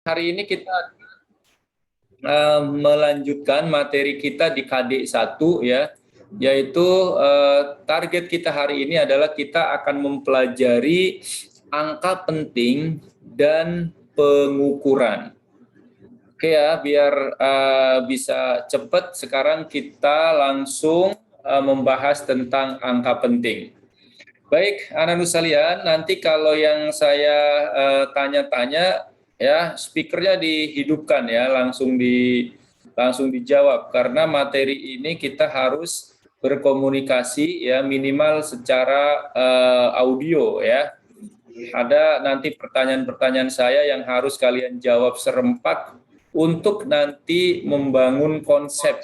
Hari ini kita melanjutkan materi kita di KD1 ya, yaitu target kita hari ini adalah kita akan mempelajari angka penting dan pengukuran. Oke ya, biar bisa cepat sekarang kita langsung membahas tentang angka penting. Baik, anak-anak sekalian, nanti kalau yang saya tanya-tanya ya speakernya dihidupkan ya, langsung dijawab karena materi ini kita harus berkomunikasi ya minimal secara audio ya. Ada nanti pertanyaan-pertanyaan saya yang harus kalian jawab serempak untuk nanti membangun konsep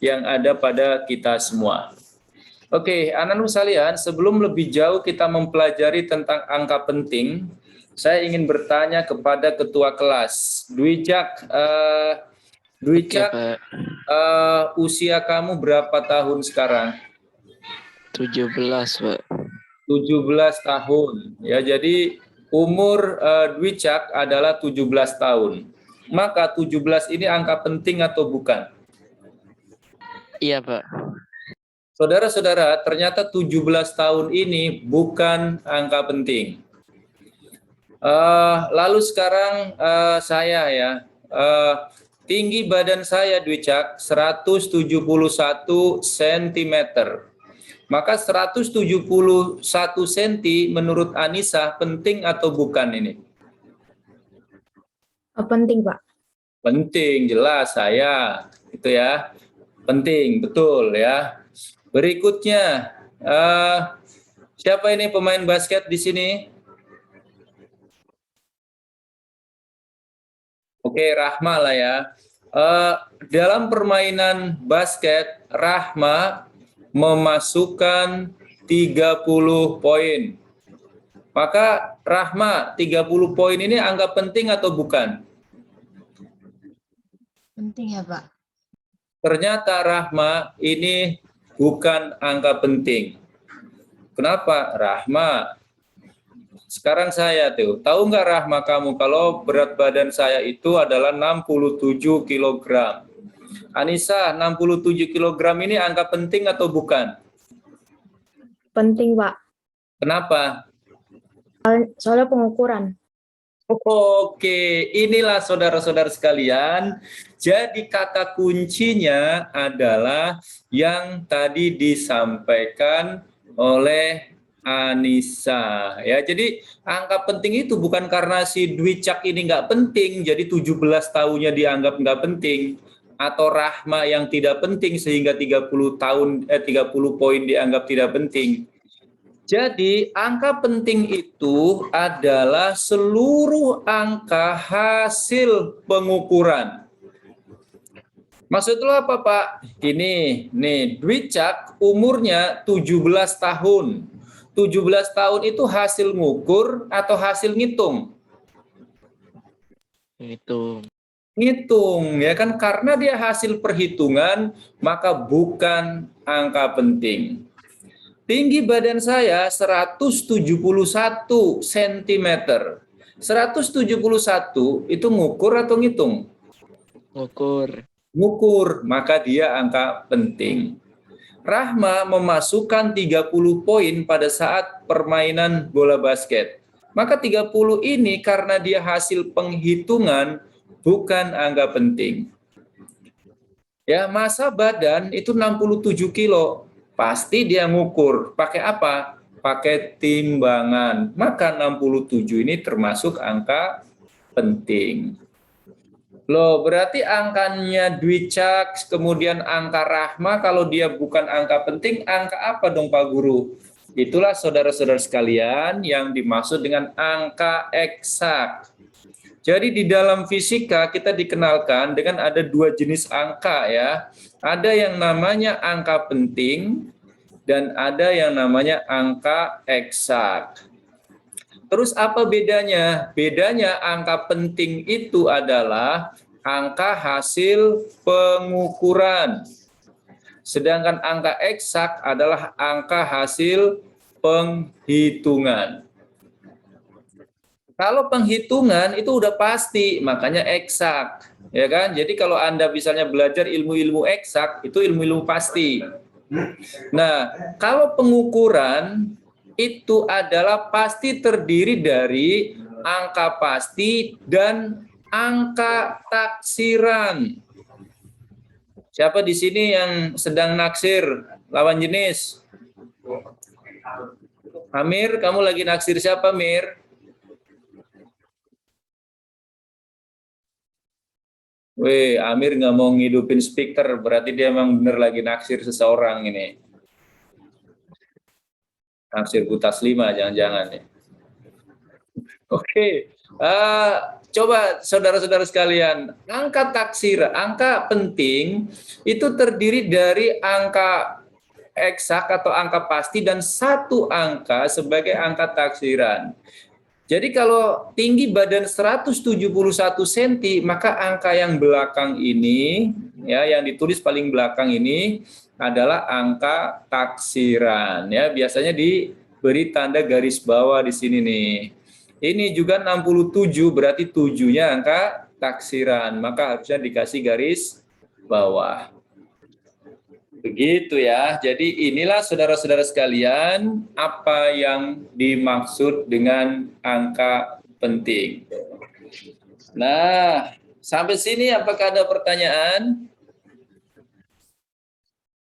yang ada pada kita semua. Oke, anak-anak sekalian, sebelum lebih jauh kita mempelajari tentang angka penting, saya ingin bertanya kepada ketua kelas, Dwijak. Dwijak, Pak. Usia kamu berapa tahun sekarang? 17, Pak. 17 tahun. Ya, jadi umur Dwijak adalah 17 tahun. Maka 17 ini angka penting atau bukan? Iya, Pak. Saudara-saudara, ternyata 17 tahun ini bukan angka penting. Lalu sekarang saya ya, tinggi badan saya Dwicak 171 cm. Maka 171 cm menurut Anissa penting atau bukan ini? Penting, Pak. Penting, jelas saya. Itu ya. Penting, betul ya. Berikutnya, siapa ini pemain basket di sini? Oke, Rahma lah ya. Dalam permainan basket, Rahma memasukkan 30 poin. Maka Rahma, 30 poin ini angka penting atau bukan? Penting ya, Pak. Ternyata Rahma ini bukan angka penting. Kenapa? Rahma, sekarang saya tahu nggak Rahma kamu kalau berat badan saya itu adalah 67 kg. Anissa, 67 kg ini angka penting atau bukan? Penting, Pak. Kenapa? Soalnya pengukuran. Oke, inilah saudara-saudara sekalian. Jadi kata kuncinya adalah yang tadi disampaikan oleh Anissa. Ya, jadi angka penting itu bukan karena si Dwicak ini nggak penting, jadi 17 tahunnya dianggap nggak penting, atau Rahma yang tidak penting sehingga 30 poin dianggap tidak penting. Jadi angka penting itu adalah seluruh angka hasil pengukuran. Maksud lo apa, Pak? Ini, nih, Dwicak umurnya 17 tahun. 17 tahun itu hasil ngukur atau hasil ngitung? Ngitung, ya kan? Karena dia hasil perhitungan, maka bukan angka penting. Tinggi badan saya 171 cm. 171 itu ngukur atau ngitung? Ngukur, maka dia angka penting. Rahma memasukkan 30 poin pada saat permainan bola basket. Maka 30 ini karena dia hasil penghitungan bukan angka penting. Ya, massa badan itu 67 kilo. Pasti dia ngukur. Pakai apa? Pakai timbangan. Maka 67 ini termasuk angka penting. Loh, berarti angkanya Dwicak, kemudian angka Rahma, kalau dia bukan angka penting, angka apa dong Pak Guru? Itulah saudara-saudara sekalian yang dimaksud dengan angka eksak. Jadi di dalam fisika kita dikenalkan dengan ada dua jenis angka ya. Ada yang namanya angka penting dan ada yang namanya angka eksak. Terus apa bedanya? Bedanya angka penting itu adalah angka hasil pengukuran. Sedangkan angka eksak adalah angka hasil penghitungan. Kalau penghitungan itu udah pasti, makanya eksak, ya kan? Jadi kalau Anda misalnya belajar ilmu-ilmu eksak, itu ilmu-ilmu pasti. Nah, kalau pengukuran itu adalah pasti terdiri dari angka pasti dan angka taksiran. Siapa di sini yang sedang naksir lawan jenis? Amir, kamu lagi naksir siapa, Mir? Wih, Amir nggak mau ngidupin speaker, berarti dia emang bener lagi naksir seseorang ini. Naksir Butas 5, jangan-jangan ya. Oke, coba saudara-saudara sekalian, angka taksir, angka penting itu terdiri dari angka eksak atau angka pasti dan satu angka sebagai angka taksiran. Jadi kalau tinggi badan 171 cm, maka angka yang belakang ini, ya, yang ditulis paling belakang ini adalah angka taksiran. Ya, biasanya diberi tanda garis bawah di sini nih. Ini juga 67, berarti 7-nya angka taksiran, maka harusnya dikasih garis bawah. Begitu ya. Jadi inilah saudara-saudara sekalian apa yang dimaksud dengan angka penting. Nah, sampai sini apakah ada pertanyaan?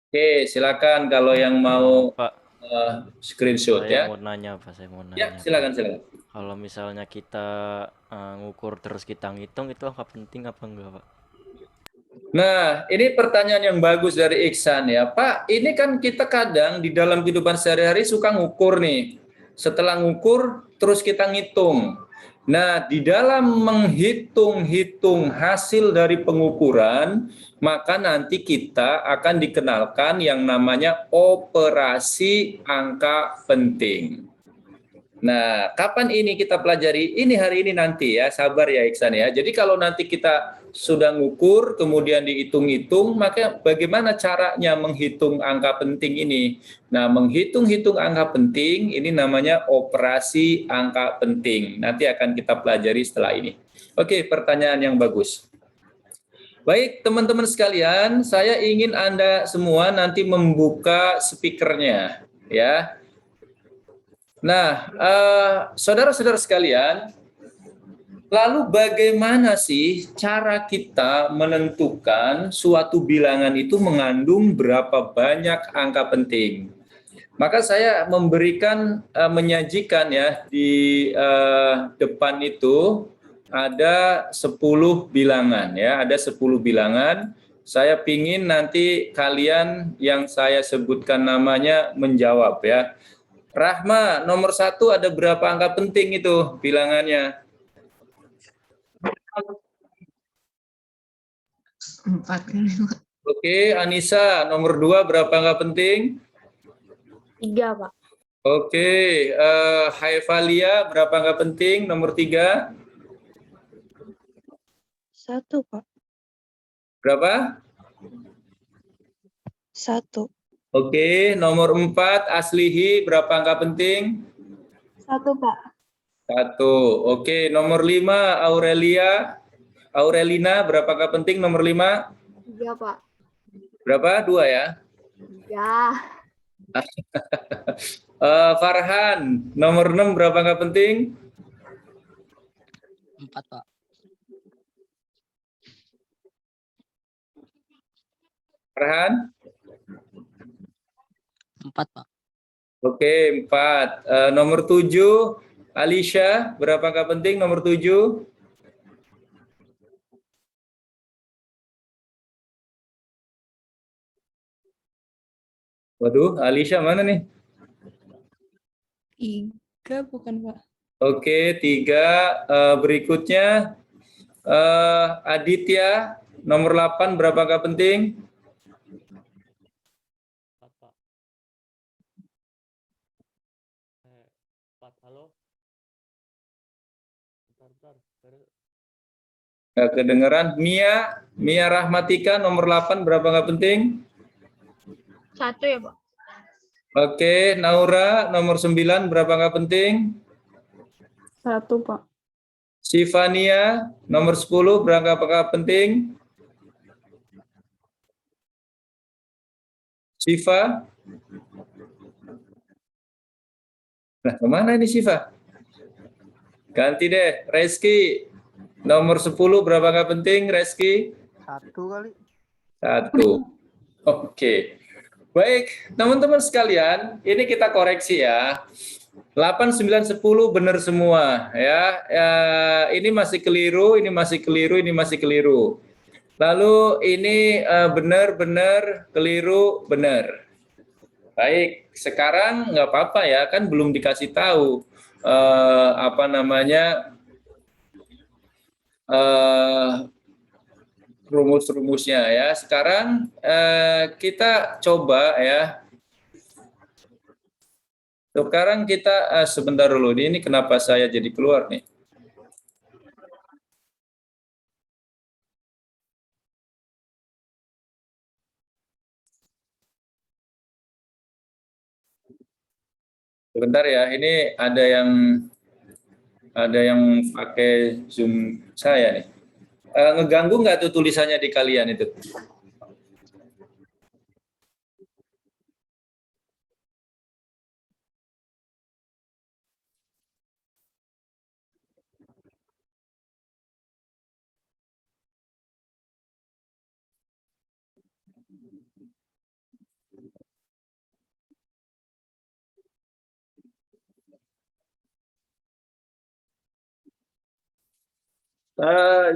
Oke, silakan kalau yang mau Pak, screenshot ya. saya mau nanya Pak, saya mau Ya, nanya. silakan. Kalau misalnya kita ngukur terus kita ngitung, itu angka penting apa enggak, Pak? Nah, ini pertanyaan yang bagus dari Iksan ya. Pak, ini kan kita kadang di dalam kehidupan sehari-hari suka ngukur nih. Setelah ngukur, terus kita ngitung. Nah, di dalam menghitung-hitung hasil dari pengukuran, maka nanti kita akan dikenalkan yang namanya operasi angka penting. Nah, kapan ini kita pelajari? Ini hari ini nanti ya, sabar ya Iksan ya. Jadi kalau nanti kita sudah ngukur, kemudian dihitung-hitung, maka bagaimana caranya menghitung angka penting ini? Nah, menghitung-hitung angka penting, ini namanya operasi angka penting. Nanti akan kita pelajari setelah ini. Oke, pertanyaan yang bagus. Baik, teman-teman sekalian, saya ingin Anda semua nanti membuka speakernya, ya. Nah, saudara-saudara sekalian, lalu bagaimana sih cara kita menentukan suatu bilangan itu mengandung berapa banyak angka penting? Maka saya menyajikan ya di depan itu ada 10 bilangan ya, ada 10 bilangan. Saya pingin nanti kalian yang saya sebutkan namanya menjawab ya. Rahma, nomor 1 ada berapa angka penting itu bilangannya? 4 kan? Oke, Anissa, nomor 2 berapa angka penting? 3, Pak. Oke, Haifalia, berapa angka penting? Nomor 3? 1, Pak. Berapa? 1. Oke, nomor 4, Aslihi, berapa angka penting? 1, Pak. 1. Oke, nomor 5, Aurelina, berapa angka penting nomor 5? 3, Pak. Berapa? 2 ya? 3. Farhan, nomor 6, berapa angka penting? 4, Pak. Farhan? 4, Pak. Oke, 4. Nomor 7, Alisha, berapa angka penting nomor 7? Waduh, Alisha mana nih? 3 bukan, Pak? Oke, 3. Berikutnya, Aditya, nomor 8, berapa angka penting? 4, Pak. 4, halo? Bentar. Nggak kedengeran. Mia Rahmatika, nomor 8, berapa angka penting? 1 ya, Pak. Oke, Naura, nomor 9, berapa angka penting? 1, Pak. Sifania nomor 10 berangka penting? Siva? Nah, kemana ini Siva? Ganti deh, Reski. Nomor 10 berapa nggak penting, Reski? 1 kali. 1. Oke. Baik, teman-teman sekalian, ini kita koreksi ya. 8, 9, 10 benar semua ya. Ini masih keliru, ini masih keliru, ini masih keliru. Lalu ini benar-benar keliru, benar. Baik, sekarang nggak apa-apa ya, kan belum dikasih tahu rumus-rumusnya ya. Sekarang kita coba ya. Sekarang kita sebentar dulu. Ini kenapa saya jadi keluar nih? Sebentar ya. Ini ada yang pakai Zoom saya nih. Ngeganggu nggak tuh tulisannya di kalian itu?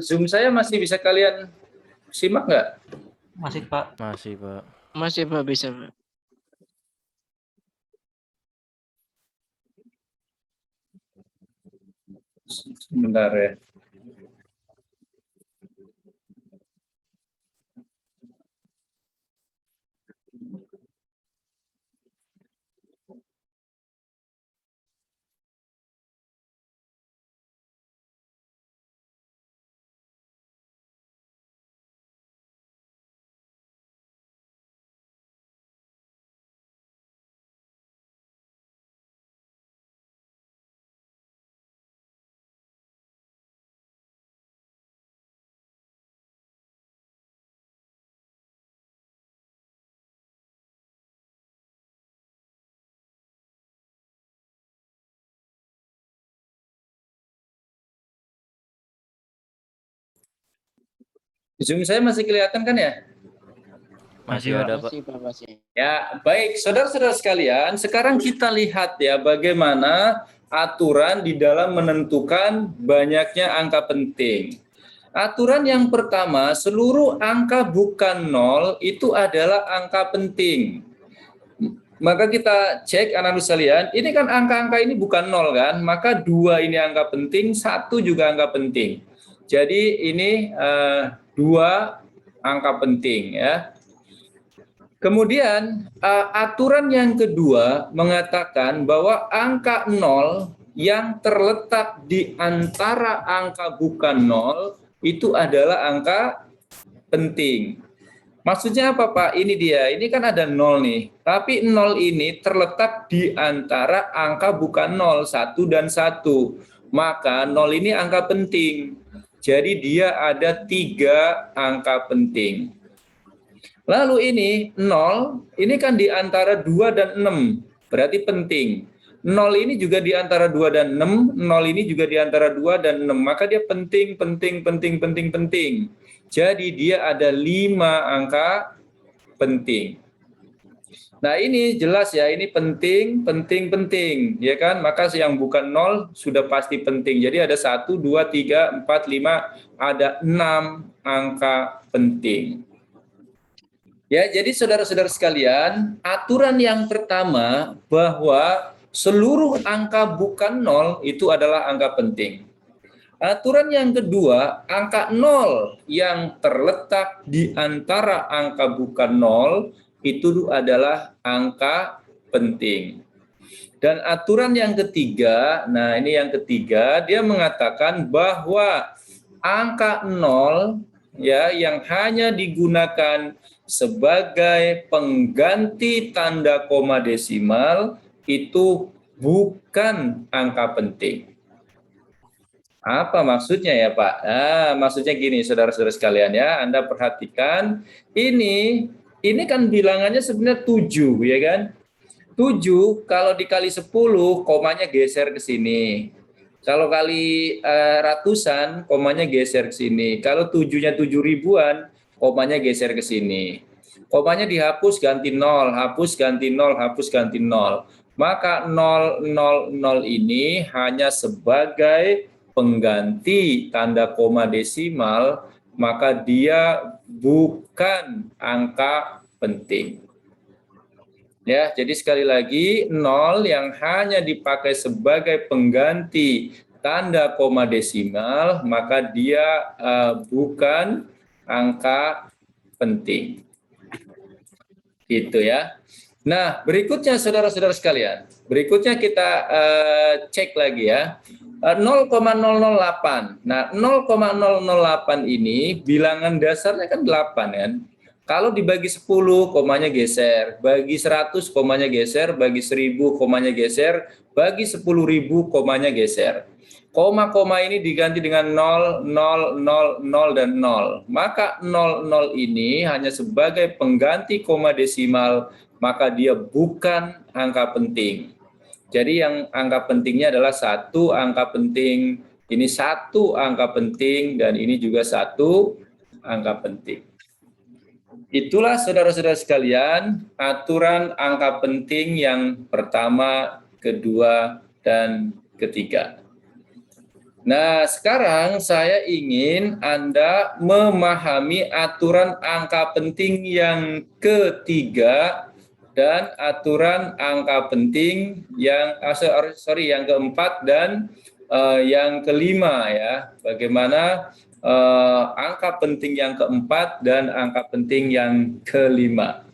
Zoom saya masih bisa kalian simak nggak? Masih, Pak. Masih, Pak. Masih Pak, bisa Pak. Sebentar ya. Zoom saya masih kelihatan kan ya? Masih ada, Pak. Masih Pak, masih. Ya, baik, saudara-saudara sekalian, sekarang kita lihat ya bagaimana aturan di dalam menentukan banyaknya angka penting. Aturan yang pertama, seluruh angka bukan 0 itu adalah angka penting. Maka kita cek anak-anak sekalian, ini kan angka-angka ini bukan 0 kan, maka 2 ini angka penting, 1 juga angka penting. Jadi ini 2 angka penting ya. Kemudian aturan yang kedua mengatakan bahwa angka 0 yang terletak di antara angka bukan 0 itu adalah angka penting. Maksudnya apa Pak? Ini dia, ini kan ada 0 nih. Tapi 0 ini terletak di antara angka bukan 0, 1 dan 1. Maka 0 ini angka penting. Jadi dia ada 3 angka penting. Lalu ini 0, ini kan di antara 2 dan 6, berarti penting. 0 ini juga di antara 2 dan 6, 0 ini juga di antara 2 dan 6, maka dia penting. Jadi dia ada 5 angka penting. Nah ini jelas ya, ini penting, ya kan? Maka yang bukan 0 sudah pasti penting. Jadi ada 1, 2, 3, 4, 5, ada 6 angka penting. Ya, jadi saudara-saudara sekalian, aturan yang pertama bahwa seluruh angka bukan 0 itu adalah angka penting. Aturan yang kedua, angka 0 yang terletak di antara angka bukan 0 itu adalah angka penting. Dan aturan yang ketiga, nah ini yang ketiga, dia mengatakan bahwa angka 0 ya yang hanya digunakan sebagai pengganti tanda koma desimal itu bukan angka penting. Apa maksudnya ya Pak? Nah, maksudnya gini saudara-saudara sekalian ya, Anda perhatikan ini kan bilangannya sebenarnya 7 ya kan? 7 kalau dikali 10 komanya geser ke sini. Kalau kali ratusan komanya geser ke sini. Kalau 7-nya 7 ribuan komanya geser ke sini. Komanya dihapus ganti 0, hapus ganti 0, hapus ganti 0. Maka 000 ini hanya sebagai pengganti tanda koma desimal, maka dia bukan angka penting. Ya, jadi sekali lagi 0 yang hanya dipakai sebagai pengganti tanda koma desimal, maka dia bukan angka penting. Gitu ya. Nah, berikutnya saudara-saudara sekalian, berikutnya kita cek lagi ya. 0,008. Nah, 0,008 ini bilangan dasarnya kan 8 kan. Kalau dibagi 10 komanya geser, bagi 100 komanya geser, bagi 1000 komanya geser, bagi 10.000 komanya geser. Koma-koma ini diganti dengan 0, 0, 0, 0, dan 0. Maka 00 ini hanya sebagai pengganti koma desimal, maka dia bukan angka penting. Jadi yang angka pentingnya adalah 1 angka penting, ini 1 angka penting, dan ini juga 1 angka penting. Itulah saudara-saudara sekalian, aturan angka penting yang pertama, kedua, dan ketiga. Nah, sekarang saya ingin Anda memahami aturan angka penting yang ketiga dan aturan angka penting yang yang keempat dan yang kelima ya. Bagaimana angka penting yang keempat dan angka penting yang kelima.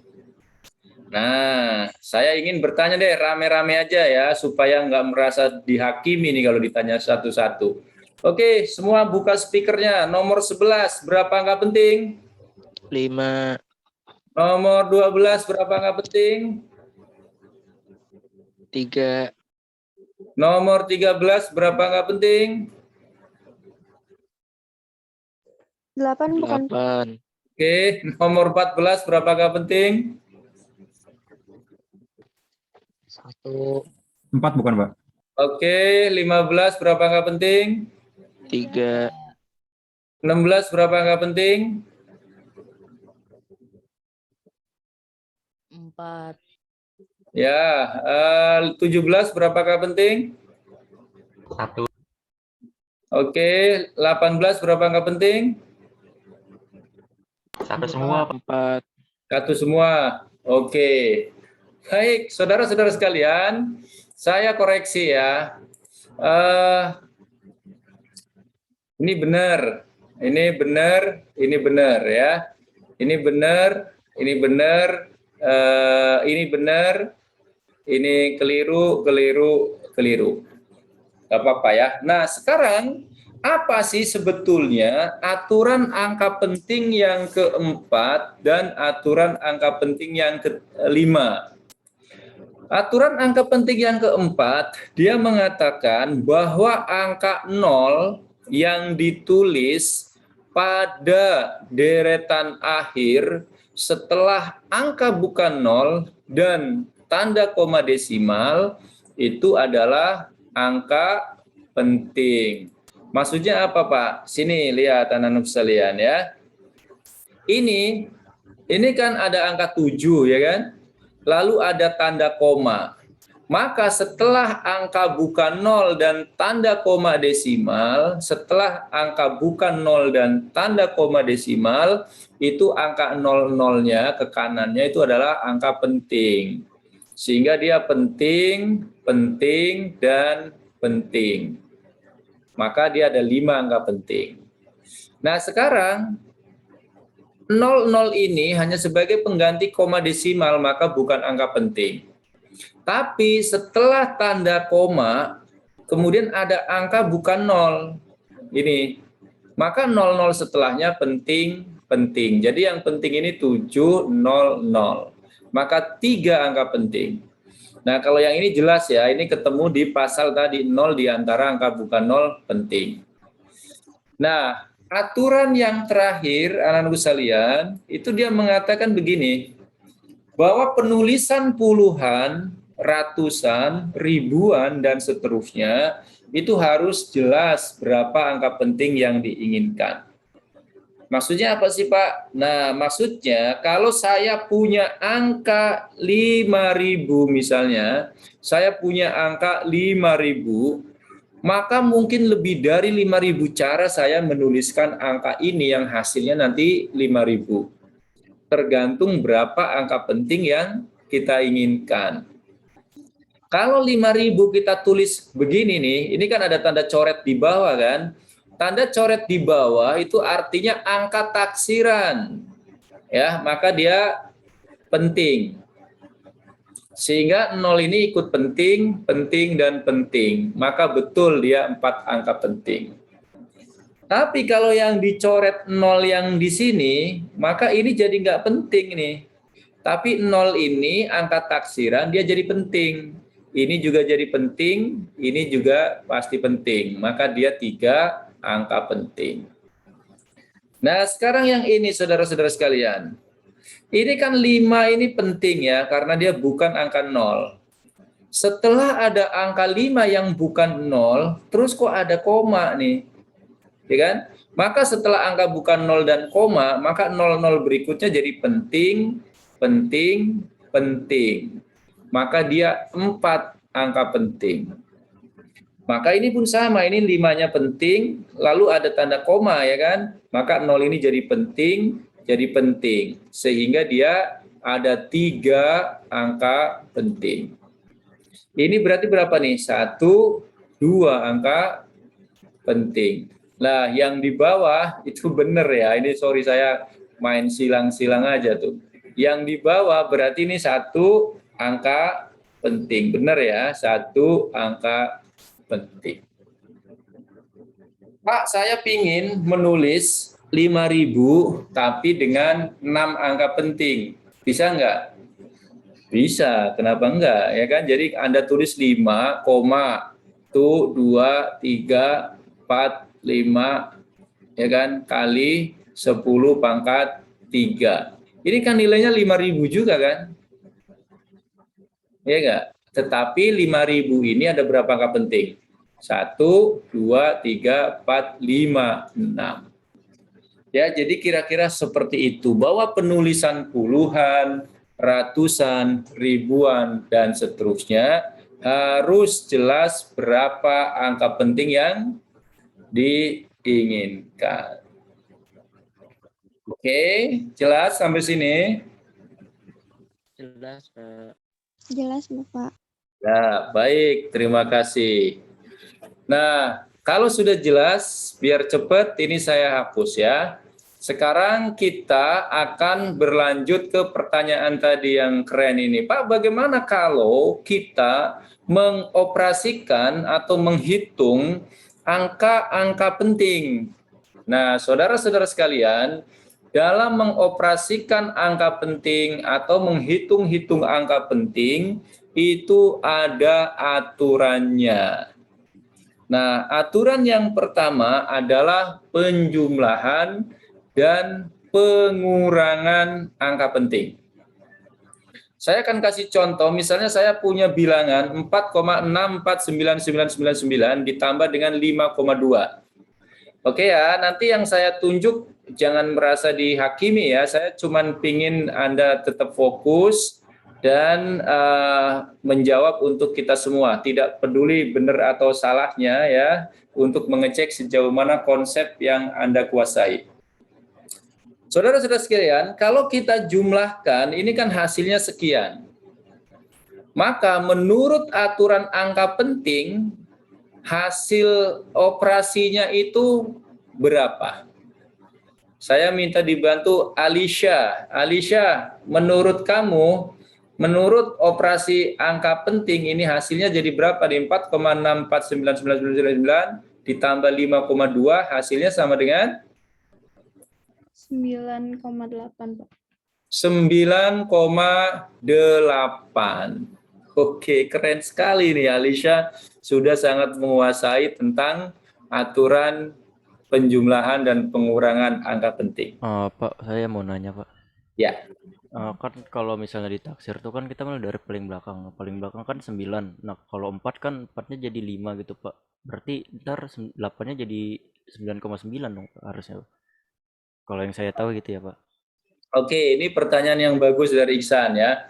Nah, saya ingin bertanya deh rame-rame aja ya supaya nggak merasa dihakimi nih kalau ditanya satu-satu. Oke, semua buka speakernya. Nomor 11 berapa angka penting? 5. Nomor 12 berapa angka penting? 3. Nomor 13 berapa angka penting? 8 bukan? 8. Oke, nomor 14 berapa angka penting? 1. 4 bukan, Pak? Oke, 15 berapa angka penting? 3. 16 berapa angka penting? 4. Ya, 17 berapa angka penting? 1. Oke, 18 berapa angka penting? 1 semua, Pak. 4. Satu semua. Oke. Baik, saudara-saudara sekalian, saya koreksi ya. Ini benar, ini benar, ini benar ya. Ini benar, ini benar, ini benar, ini keliru, keliru, keliru. Gak apa-apa ya. Nah, sekarang apa sih sebetulnya aturan angka penting yang keempat dan aturan angka penting yang kelima? Aturan angka penting yang keempat, dia mengatakan bahwa angka 0 yang ditulis pada deretan akhir setelah angka bukan 0 dan tanda koma desimal itu adalah angka penting. Maksudnya apa, Pak? Sini lihat anak-anak sekalian ya. Ini kan ada angka 7 ya kan? Lalu ada tanda koma. Maka setelah angka bukan 0 dan tanda koma desimal, setelah angka bukan 0 dan tanda koma desimal, itu angka 00-nya ke kanannya itu adalah angka penting. Sehingga dia penting, penting, dan penting. Maka dia ada 5 angka penting. Nah sekarang 00 ini hanya sebagai pengganti koma desimal, maka bukan angka penting. Tapi setelah tanda koma, kemudian ada angka bukan 0. Ini. Maka 00 setelahnya penting, penting. Jadi yang penting ini 700. Maka 3 angka penting. Nah, kalau yang ini jelas ya, ini ketemu di pasal tadi 0 di antara angka bukan 0 penting. Nah, aturan yang terakhir, anak-anakku sekalian, itu dia mengatakan begini, bahwa penulisan puluhan, ratusan, ribuan, dan seterusnya, itu harus jelas berapa angka penting yang diinginkan. Maksudnya apa sih, Pak? Nah, maksudnya kalau saya punya angka 5.000 misalnya, saya punya angka 5.000, maka mungkin lebih dari 5.000 cara saya menuliskan angka ini yang hasilnya nanti 5.000. Tergantung berapa angka penting yang kita inginkan. Kalau 5.000 kita tulis begini nih, ini kan ada tanda coret di bawah kan? Tanda coret di bawah itu artinya angka taksiran. Ya, maka dia penting. Sehingga 0 ini ikut penting, penting, dan penting. Maka betul dia 4 angka penting. Tapi kalau yang dicoret 0 yang di sini, maka ini jadi nggak penting nih. Tapi 0 ini angka taksiran dia jadi penting. Ini juga jadi penting, ini juga pasti penting. Maka dia 3 angka penting. Nah, sekarang yang ini saudara-saudara sekalian. Ini kan 5 ini penting ya, karena dia bukan angka 0. Setelah ada angka 5 yang bukan 0, terus kok ada koma nih? Ya kan? Maka setelah angka bukan 0 dan koma, maka 00 berikutnya jadi penting, penting, penting. Maka dia 4 angka penting. Maka ini pun sama, ini 5-nya penting, lalu ada tanda koma ya kan? Maka 0 ini jadi penting, sehingga dia ada 3 angka penting. Ini berarti berapa nih? 1, 2 angka penting. Nah, yang di bawah itu benar ya. Ini sorry saya main silang-silang aja tuh. Yang di bawah berarti ini 1 angka penting. Benar ya, 1 angka penting. Pak, saya pingin menulis 5.000 tapi dengan 6 angka penting. Bisa enggak? Bisa, kenapa enggak? Ya kan? Jadi Anda tulis 5, 2, 3, 4, 5 ya kan kali 10 pangkat 3. Ini kan nilainya 5.000 juga kan? Ya enggak? Tetapi 5.000 ini ada berapa angka penting? 1, 2, 3, 4, 5, 6. Ya, jadi kira-kira seperti itu. Bahwa penulisan puluhan, ratusan, ribuan, dan seterusnya harus jelas berapa angka penting yang diinginkan. Oke, jelas sampai sini? Jelas, Pak. Jelas, Bapak. Ya, baik. Terima kasih. Nah, kalau sudah jelas, biar cepat ini saya hapus ya. Sekarang kita akan berlanjut ke pertanyaan tadi yang keren ini. Pak, bagaimana kalau kita mengoperasikan atau menghitung angka-angka penting? Nah, saudara-saudara sekalian, dalam mengoperasikan angka penting atau menghitung-hitung angka penting, itu ada aturannya. Nah, aturan yang pertama adalah penjumlahan dan pengurangan angka penting. Saya akan kasih contoh, misalnya saya punya bilangan 4,649999 ditambah dengan 5,2. Oke ya, nanti yang saya tunjuk jangan merasa dihakimi ya, saya cuma pingin Anda tetap fokus dan menjawab untuk kita semua, tidak peduli benar atau salahnya ya, untuk mengecek sejauh mana konsep yang Anda kuasai. Saudara-saudara sekalian, kalau kita jumlahkan, ini kan hasilnya sekian. Maka menurut aturan angka penting, hasil operasinya itu berapa? Saya minta dibantu Alisha. Alisha, menurut kamu, menurut operasi angka penting ini hasilnya jadi berapa nih? 4,649999 ditambah 5,2 hasilnya sama dengan 9,8, Pak. 9,8. Oke, keren sekali nih Alisha. Sudah sangat menguasai tentang aturan penjumlahan dan pengurangan angka penting. Pak, saya mau nanya, Pak. Ya, Kan kalau misalnya ditaksir tuh kan kita mulai dari paling belakang. Paling belakang kan 9. Nah, kalau 4 kan 4-nya jadi 5 gitu, Pak. Berarti ntar 8-nya jadi 9,9 dong, Pak, harusnya. Kalau yang saya tahu gitu ya, Pak. oke, ini pertanyaan yang bagus dari Iksan ya.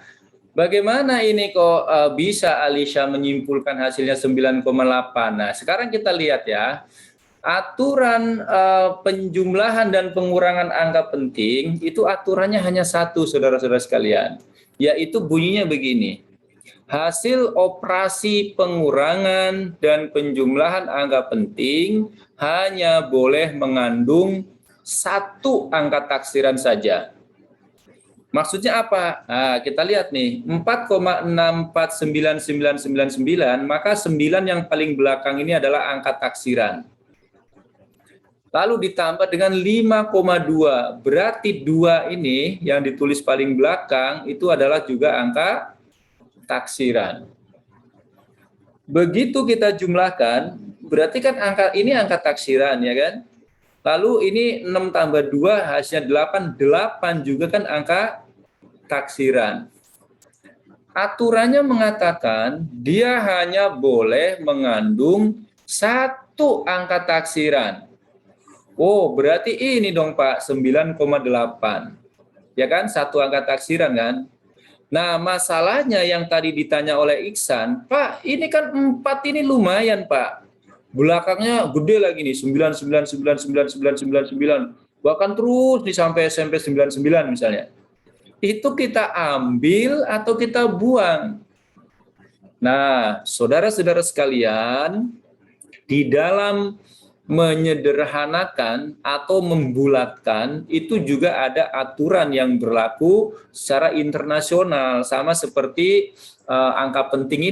Bagaimana ini kok bisa Alisha menyimpulkan hasilnya 9,8? Nah, sekarang kita lihat ya. Aturan penjumlahan dan pengurangan angka penting itu aturannya hanya satu, saudara-saudara sekalian, yaitu bunyinya begini: hasil operasi pengurangan dan penjumlahan angka penting hanya boleh mengandung satu angka taksiran saja. Maksudnya apa? Nah, kita lihat nih, 4,649999, maka 9 yang paling belakang ini adalah angka taksiran. Lalu ditambah dengan 5,2, berarti 2 ini yang ditulis paling belakang itu adalah juga angka taksiran. Begitu kita jumlahkan, berarti kan angka ini angka taksiran ya kan? Lalu ini 6 tambah 2 hasilnya 8, 8 juga kan angka taksiran. Aturannya mengatakan dia hanya boleh mengandung satu angka taksiran. Oh, berarti ini dong Pak, 9,8. Ya kan, satu angka taksiran kan? Nah, masalahnya yang tadi ditanya oleh Iksan, Pak, ini kan 4 ini lumayan Pak. Belakangnya gede lagi nih, 9,9,9,9,9,9. Bahkan terus nih sampai SMP 99 misalnya. Itu kita ambil atau kita buang? Nah, saudara-saudara sekalian, di dalam menyederhanakan atau membulatkan itu juga ada aturan yang berlaku secara internasional, sama seperti angka penting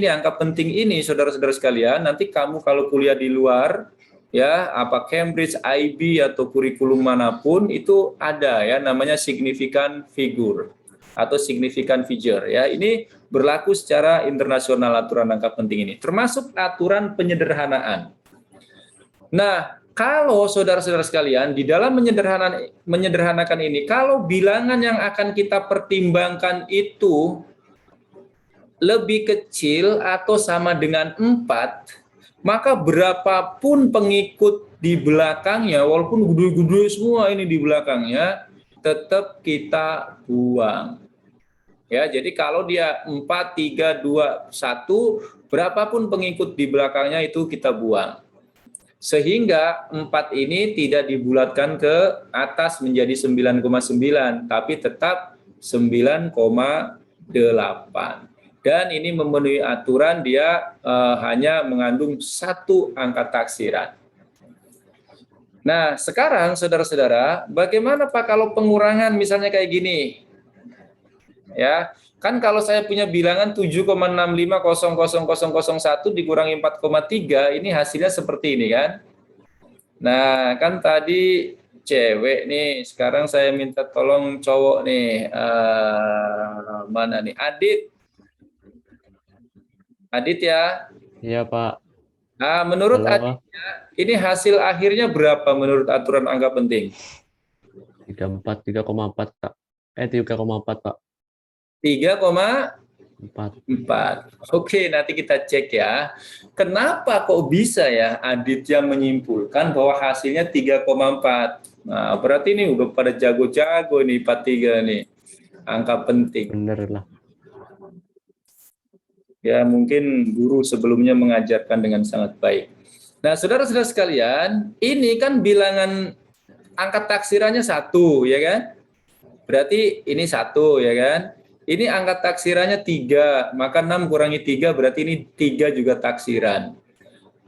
ini saudara-saudara sekalian, nanti kamu kalau kuliah di luar ya, apa Cambridge, IB atau kurikulum manapun itu ada ya, namanya significant figure atau significant figure ya. Ini berlaku secara internasional aturan angka penting ini, termasuk aturan penyederhanaan. Nah, kalau saudara-saudara sekalian, di dalam menyederhanakan ini, kalau bilangan yang akan kita pertimbangkan itu lebih kecil atau sama dengan 4, maka berapapun pengikut di belakangnya, walaupun gede-gede semua ini di belakangnya, tetap kita buang. Ya, jadi kalau dia 4, 3, 2, 1, berapapun pengikut di belakangnya itu kita buang. Sehingga 4 ini tidak dibulatkan ke atas menjadi 9,9, tapi tetap 9,8. Dan ini memenuhi aturan, dia hanya mengandung satu angka taksiran. Nah, sekarang saudara-saudara, bagaimana Pak kalau pengurangan misalnya kayak gini? Ya, kan kalau saya punya bilangan 7,650001 dikurangi 4,3, ini hasilnya seperti ini kan. Nah, kan tadi cewek nih, sekarang saya minta tolong cowok nih. Mana nih? Adit ya. Iya, Pak. Nah, menurut Halo, Adit ya, ini hasil akhirnya berapa menurut aturan angka penting? 3,4, Pak. 3,4, Pak. 3,4. 4. Oke, nanti kita cek ya. Kenapa kok bisa ya Aditya menyimpulkan bahwa hasilnya 3,4? Nah, berarti ini udah pada jago-jago nih 43 nih. Angka penting. Bener lah. Ya, mungkin guru sebelumnya mengajarkan dengan sangat baik. Nah, saudara-saudara sekalian, ini kan bilangan angka taksirannya 1, ya kan? Berarti ini 1, ya kan? Ini angka taksirannya 3, maka 6 kurangi 3 berarti ini 3 juga taksiran.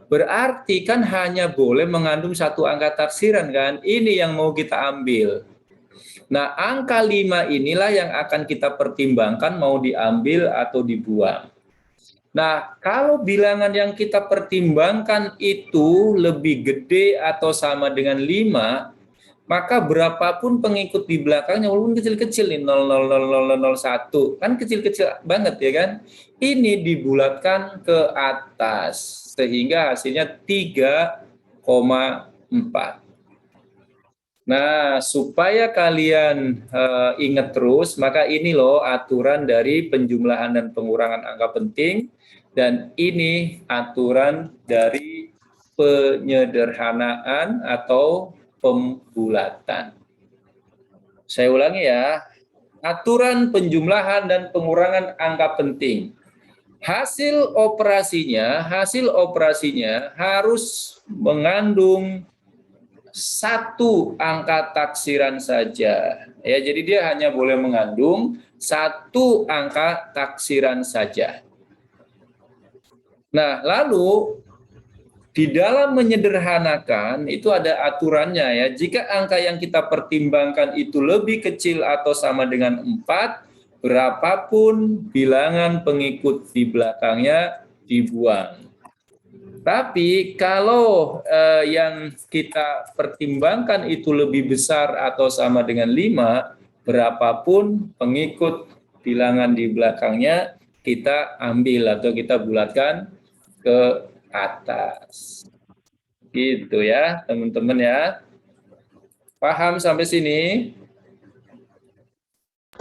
Berarti kan hanya boleh mengandung satu angka taksiran kan? Ini yang mau kita ambil. Nah, angka 5 inilah yang akan kita pertimbangkan mau diambil atau dibuang. Nah, kalau bilangan yang kita pertimbangkan itu lebih gede atau sama dengan 5, maka berapapun pengikut di belakangnya, walaupun kecil-kecil nih, 0,00001, kan kecil-kecil banget ya kan, ini dibulatkan ke atas, sehingga hasilnya 3,4. Nah, supaya kalian ingat terus, maka ini loh aturan dari penjumlahan dan pengurangan angka penting, dan ini aturan dari penyederhanaan atau pembulatan. Saya ulangi ya, aturan penjumlahan dan pengurangan angka penting. Hasil operasinya harus mengandung satu angka taksiran saja. Ya, jadi dia hanya boleh mengandung satu angka taksiran saja. Nah, lalu di dalam menyederhanakan itu ada aturannya ya. Jika angka yang kita pertimbangkan itu lebih kecil atau sama dengan 4, berapapun bilangan pengikut di belakangnya dibuang. Tapi kalau yang kita pertimbangkan itu lebih besar atau sama dengan 5, berapapun pengikut bilangan di belakangnya kita ambil atau kita bulatkan ke atas. Gitu ya, teman-teman ya. Paham sampai sini?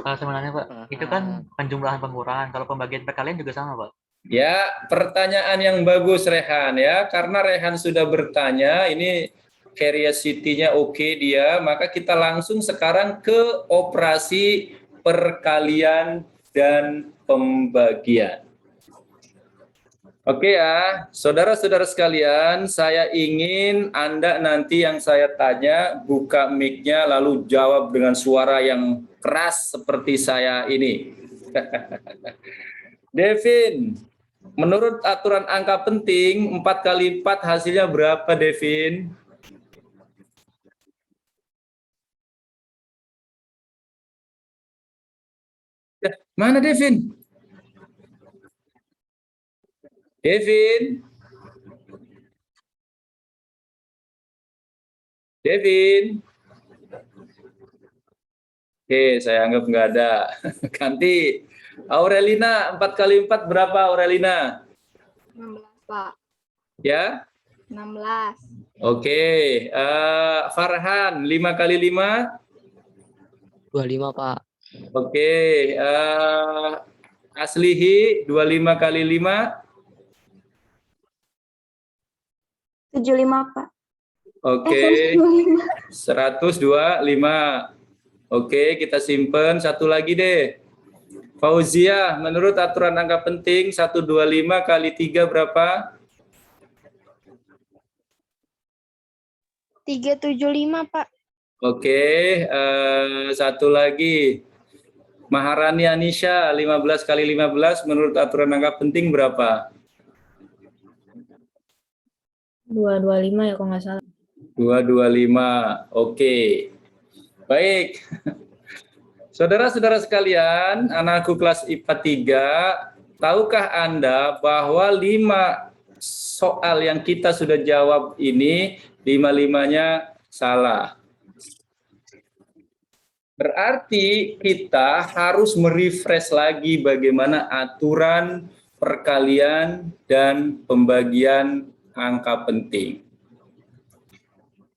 Sebenarnya Pak, itu kan penjumlahan pengurangan. Kalau pembagian perkalian juga sama Pak. Ya, pertanyaan yang bagus Rehan ya, karena Rehan sudah bertanya, ini curiosity-nya oke dia, maka kita langsung sekarang ke operasi perkalian dan pembagian. Oke ya, saudara-saudara sekalian, saya ingin Anda nanti yang saya tanya buka mic-nya lalu jawab dengan suara yang keras seperti saya ini. Devin, menurut aturan angka penting, 4 kali 4 hasilnya berapa, Devin? Mana Devin? Devin? Devin? Oke, saya anggap nggak ada. Ganti. Aurelina, 4 kali 4 berapa, Aurelina? 16, Pak. Ya? 16. Oke. Farhan, 5 kali 5? 25, Pak. Oke. Aslihi, 25 kali 5? 75, Pak. Oke. 125. 125. Oke, kita simpen. Satu lagi deh. Fauzia, menurut aturan angka penting, 125 kali 3 berapa? 375, Pak. Oke, satu lagi. Maharani Anisha, 15 kali 15 menurut aturan angka penting berapa? 225 ya kalau nggak salah. 225. Oke. Baik. Saudara-saudara sekalian, anakku kelas IPA 3, tahukah Anda bahwa 5 soal yang kita sudah jawab ini, 5-5-nya salah. Berarti kita harus merefresh lagi bagaimana aturan perkalian dan pembagian angka penting.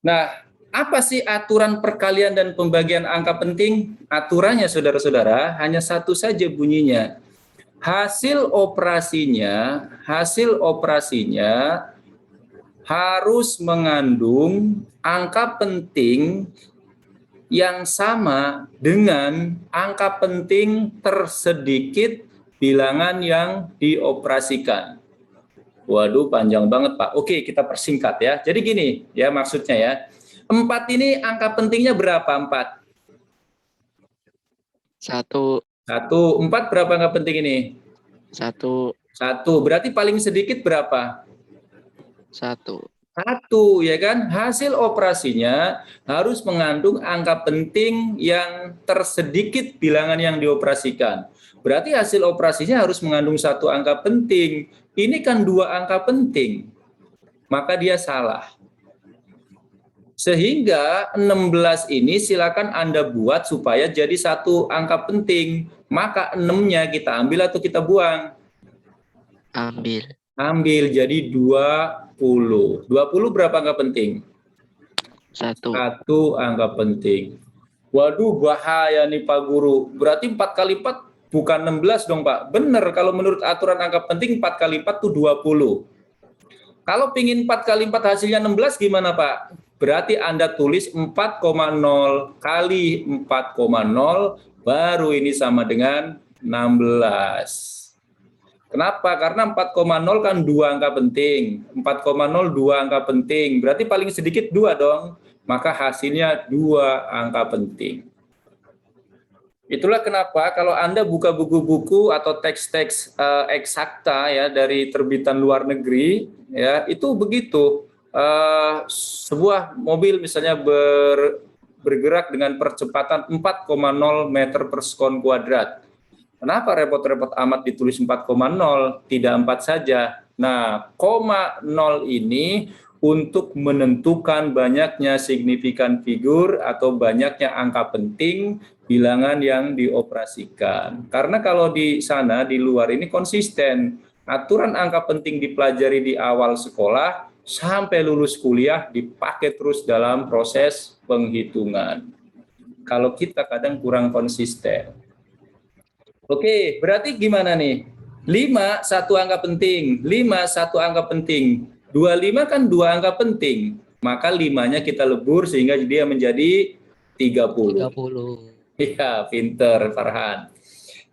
Nah, apa sih aturan perkalian dan pembagian angka penting? Aturannya saudara-saudara hanya satu saja bunyinya. Hasil operasinya harus mengandung angka penting yang sama dengan angka penting tersedikit bilangan yang dioperasikan. Waduh, panjang banget Pak. Oke, kita persingkat ya. Jadi gini ya maksudnya ya. 4 ini angka pentingnya berapa 4? 1. 1. 4 berapa angka penting ini? 1. 1. Berarti paling sedikit berapa? 1. 1, ya kan? Hasil operasinya harus mengandung angka penting yang tersedikit bilangan yang dioperasikan. Berarti hasil operasinya harus mengandung 1 angka penting. Ini kan 2 angka penting. Maka dia salah. Sehingga 16 ini silakan Anda buat supaya jadi 1 angka penting. Maka 6-nya kita ambil atau kita buang? Ambil. Ambil, jadi 20. 20 berapa angka penting? 1. Satu angka penting. Waduh, bahaya nih Pak Guru. Berarti 4 kali 4 bukan 16 dong Pak. Bener, kalau menurut aturan angka penting 4 kali 4 itu 20. Kalau pingin 4 kali 4 hasilnya 16 gimana Pak? Berarti Anda tulis 4,0 kali 4,0 baru ini sama dengan 16. Kenapa? Karena 4,0 kan 2 angka penting. 4,0 2 angka penting. Berarti paling sedikit 2 dong. Maka hasilnya 2 angka penting. Itulah kenapa kalau Anda buka buku-buku atau teks-teks eksakta ya dari terbitan luar negeri ya, itu begitu. Sebuah mobil misalnya bergerak dengan percepatan 4,0 meter per sekon kuadrat. Kenapa repot-repot amat ditulis 4,0, tidak 4 saja? Nah, koma 0 ini untuk menentukan banyaknya signifikan figur atau banyaknya angka penting bilangan yang dioperasikan. Karena kalau di sana, di luar ini konsisten. Aturan angka penting dipelajari di awal sekolah, sampai lulus kuliah dipakai terus dalam proses penghitungan. Kalau kita kadang kurang konsisten. Oke, berarti gimana nih? 5 1 angka penting, 5 1 angka penting. 25 kan 2 angka penting. Maka 5-nya kita lebur sehingga dia menjadi 30. 30. Iya, pinter Farhan.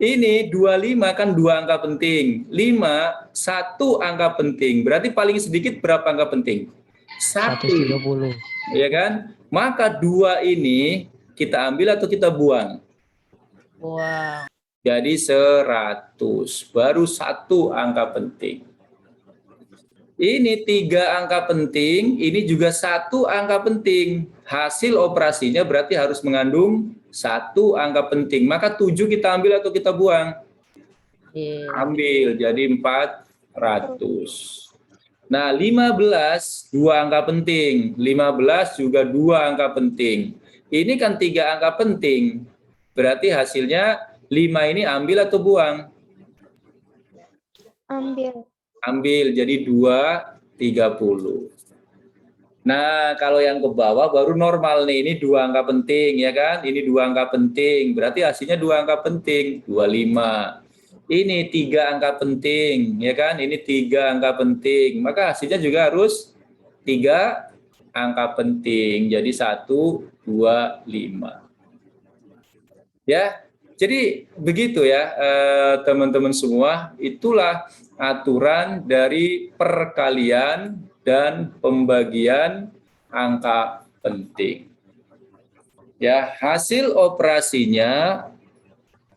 Ini 25 kan 2 angka penting. 5 1 angka penting. Berarti paling sedikit berapa angka penting? 1. 130. Ya kan? Maka 2 ini kita ambil atau kita buang? Wow. Jadi 100, baru 1 angka penting. Ini 3 angka penting, ini juga 1 angka penting. Hasil operasinya berarti harus mengandung 1 angka penting. Maka 7 kita ambil atau kita buang? Ambil, jadi 400. Nah, 15, 2 angka penting. 15 juga 2 angka penting. Ini kan 3 angka penting. Berarti hasilnya 5 ini ambil atau buang? Ambil. Ambil, jadi 2, 30. Nah, kalau yang ke bawah baru normal nih, ini 2 angka penting, ya kan? Ini 2 angka penting, berarti hasilnya 2 angka penting, 25. Ini 3 angka penting, ya kan? Ini 3 angka penting, maka hasilnya juga harus 3 angka penting, jadi 1, 2, 5. Ya, jadi begitu ya teman-teman semua, itulah aturan dari perkalian dan pembagian angka penting. Ya, hasil operasinya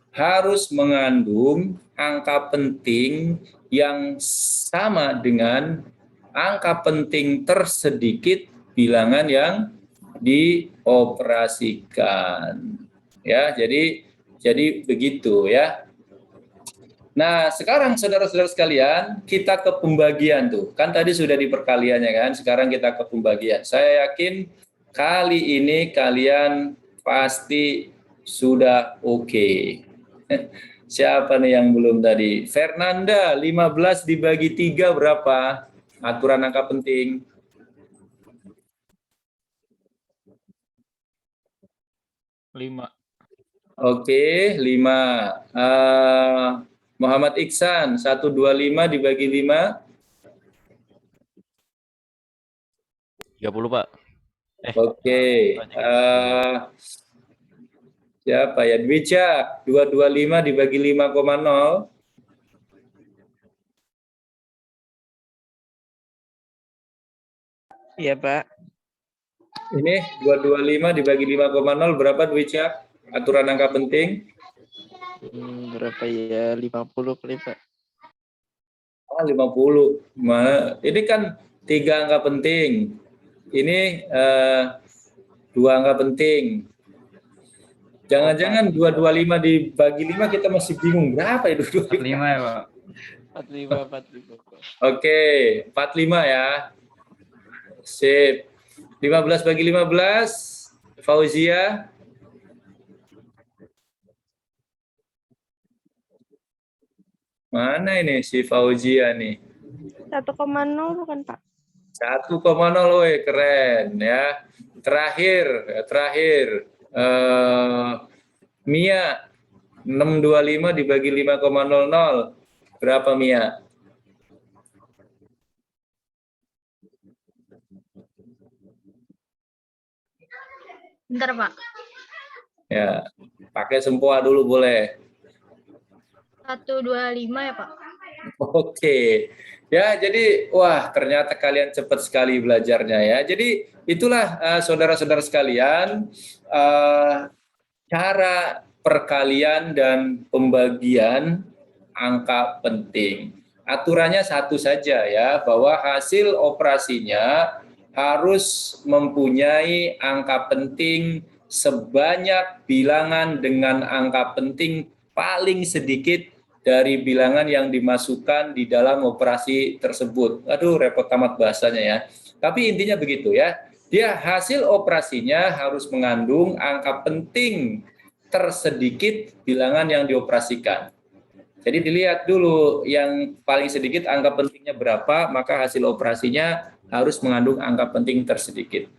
harus mengandung angka penting yang sama dengan angka penting tersedikit bilangan yang dioperasikan. Ya, jadi begitu ya. Nah, sekarang saudara-saudara sekalian, kita ke pembagian tuh. Kan tadi sudah di perkaliannya kan, sekarang kita ke pembagian. Saya yakin kali ini kalian pasti sudah oke. Siapa nih yang belum tadi? Fernanda, 15 dibagi 3 berapa? Aturan angka penting. Lima. Oke, 5. Muhammad Iksan, 125 dibagi 5. 30, Pak. Oke. Siapa ya? Dwija, 225 dibagi 5,0. Iya, Pak. Ini 225 dibagi 5,0 berapa Dwija? Aturan angka penting. Berapa ya? 50 kali, Pak. 50. Mana? Ini kan 3 angka penting. Ini 2 angka penting. Jangan-jangan 225 dibagi 5 kita masih bingung berapa itu? 45 ya, Pak. 45, Pak. Oke, 45 ya. Sip. 15 bagi 15, Fauzia. Mana ini si Fauzia nih? 1,0 bukan, Pak? 1,0, woi, keren ya. Terakhir Mia, 625 dibagi 5,00. Berapa Mia? Bentar, Pak. Ya, pakai sempoa dulu boleh. 125 ya, Pak? Oke. Ya, jadi wah, ternyata kalian cepat sekali belajarnya ya. Jadi itulah saudara-saudara sekalian, cara perkalian dan pembagian angka penting. Aturannya satu saja ya, bahwa hasil operasinya harus mempunyai angka penting sebanyak bilangan dengan angka penting paling sedikit dari bilangan yang dimasukkan di dalam operasi tersebut. Aduh, repot amat bahasanya ya. Tapi intinya begitu ya. Dia hasil operasinya harus mengandung angka penting tersedikit bilangan yang dioperasikan. Jadi dilihat dulu yang paling sedikit angka pentingnya berapa, maka hasil operasinya harus mengandung angka penting tersedikit.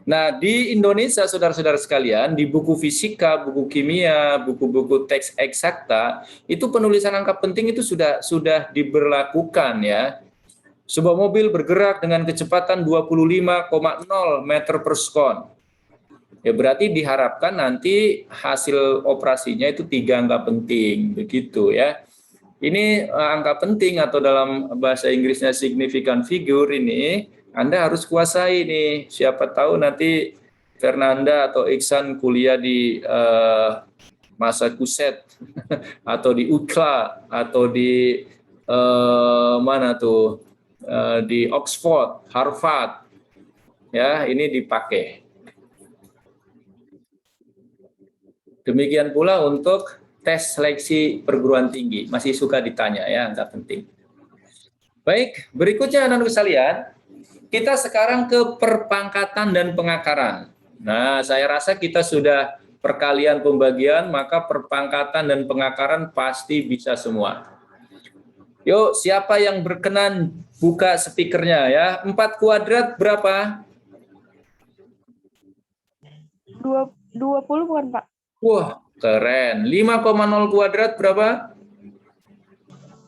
Nah, di Indonesia, saudara-saudara sekalian, di buku fisika, buku kimia, buku-buku teks eksakta, itu penulisan angka penting itu sudah diberlakukan ya. Sebuah mobil bergerak dengan kecepatan 25,0 meter per sekon. Ya berarti diharapkan nanti hasil operasinya itu 3 angka penting, begitu ya. Ini angka penting atau dalam bahasa Inggrisnya significant figure ini Anda harus kuasai nih. Siapa tahu nanti Fernanda atau Iksan kuliah di Massachusetts atau di UCLA atau di mana tuh di Oxford, Harvard. Ya, ini dipakai. Demikian pula untuk tes seleksi perguruan tinggi, masih suka ditanya ya, angka penting. Baik, berikutnya anak-anak sekalian, kita sekarang ke perpangkatan dan pengakaran. Nah, saya rasa kita sudah perkalian pembagian, maka perpangkatan dan pengakaran pasti bisa semua. Yuk, siapa yang berkenan buka speakernya ya? 4 kuadrat berapa? 20 bukan, Pak? Wah, keren. 5,0 kuadrat berapa?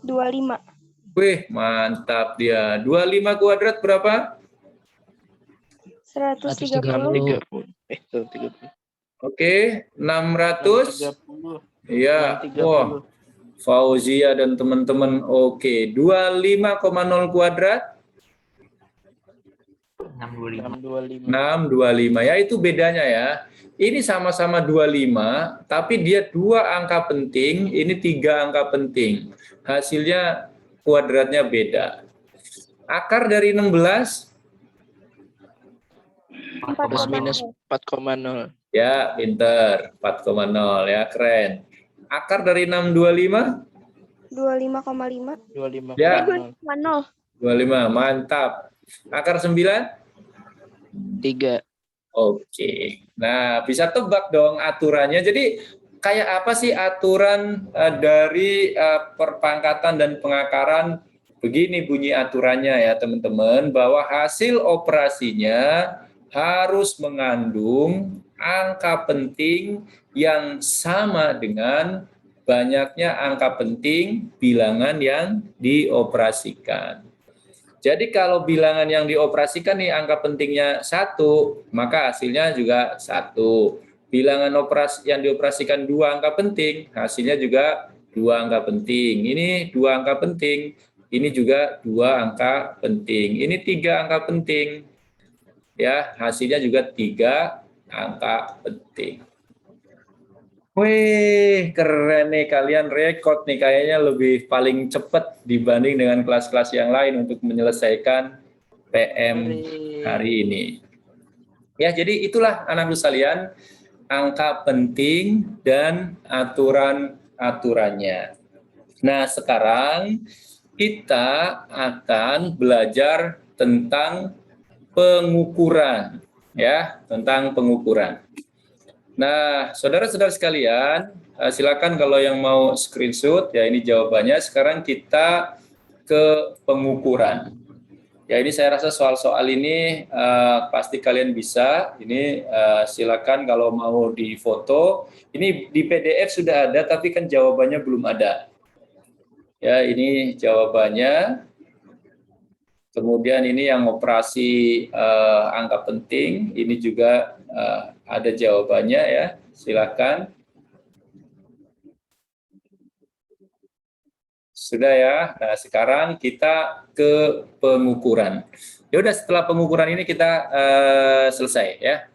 25. Wih, mantap dia. 25 kuadrat berapa? 130. 130. Oke, 600. 30. Iya. 630. Wah, Fauzia dan teman-teman. Oke, 25,0 kuadrat. 625. 625. Ya, itu bedanya ya. Ini sama-sama 25, tapi dia 2 angka penting, ini 3 angka penting. Hasilnya kuadratnya beda. Akar dari 16? Plus minus 4,0. Ya, pinter. 4,0 ya, keren. Akar dari 625? 25,5. 25,0. Ya. 0. 25, mantap. Akar 9? 3. Oke. Nah, bisa tebak dong aturannya. Jadi kayak apa sih aturan dari perpangkatan dan pengakaran? Begini bunyi aturannya ya teman-teman, bahwa hasil operasinya harus mengandung angka penting yang sama dengan banyaknya angka penting bilangan yang dioperasikan. Jadi kalau bilangan yang dioperasikan nih angka pentingnya 1, maka hasilnya juga 1. Bilangan yang dioperasikan 2 angka penting, hasilnya juga 2 angka penting. Ini 2 angka penting, ini juga 2 angka penting. Ini 3 angka penting. Ya, hasilnya juga 3 angka penting. Wih, keren nih kalian, rekod nih, kayaknya lebih paling cepat dibanding dengan kelas-kelas yang lain untuk menyelesaikan PM hari ini. Ya, jadi itulah anak-anak sekalian, angka penting dan aturan-aturannya. Nah, sekarang kita akan belajar tentang pengukuran, ya, tentang pengukuran. Nah, saudara-saudara sekalian, silakan kalau yang mau screenshot, ya ini jawabannya. Sekarang kita ke pengukuran. Ya, ini saya rasa soal-soal ini pasti kalian bisa. Ini silakan kalau mau difoto. Ini di PDF sudah ada, tapi kan jawabannya belum ada. Ya, ini jawabannya. Kemudian ini yang operasi angka penting. Ini juga ada jawabannya ya. Silakan. Sudah ya. Nah, sekarang kita ke pengukuran. Ya udah, setelah pengukuran ini kita selesai ya.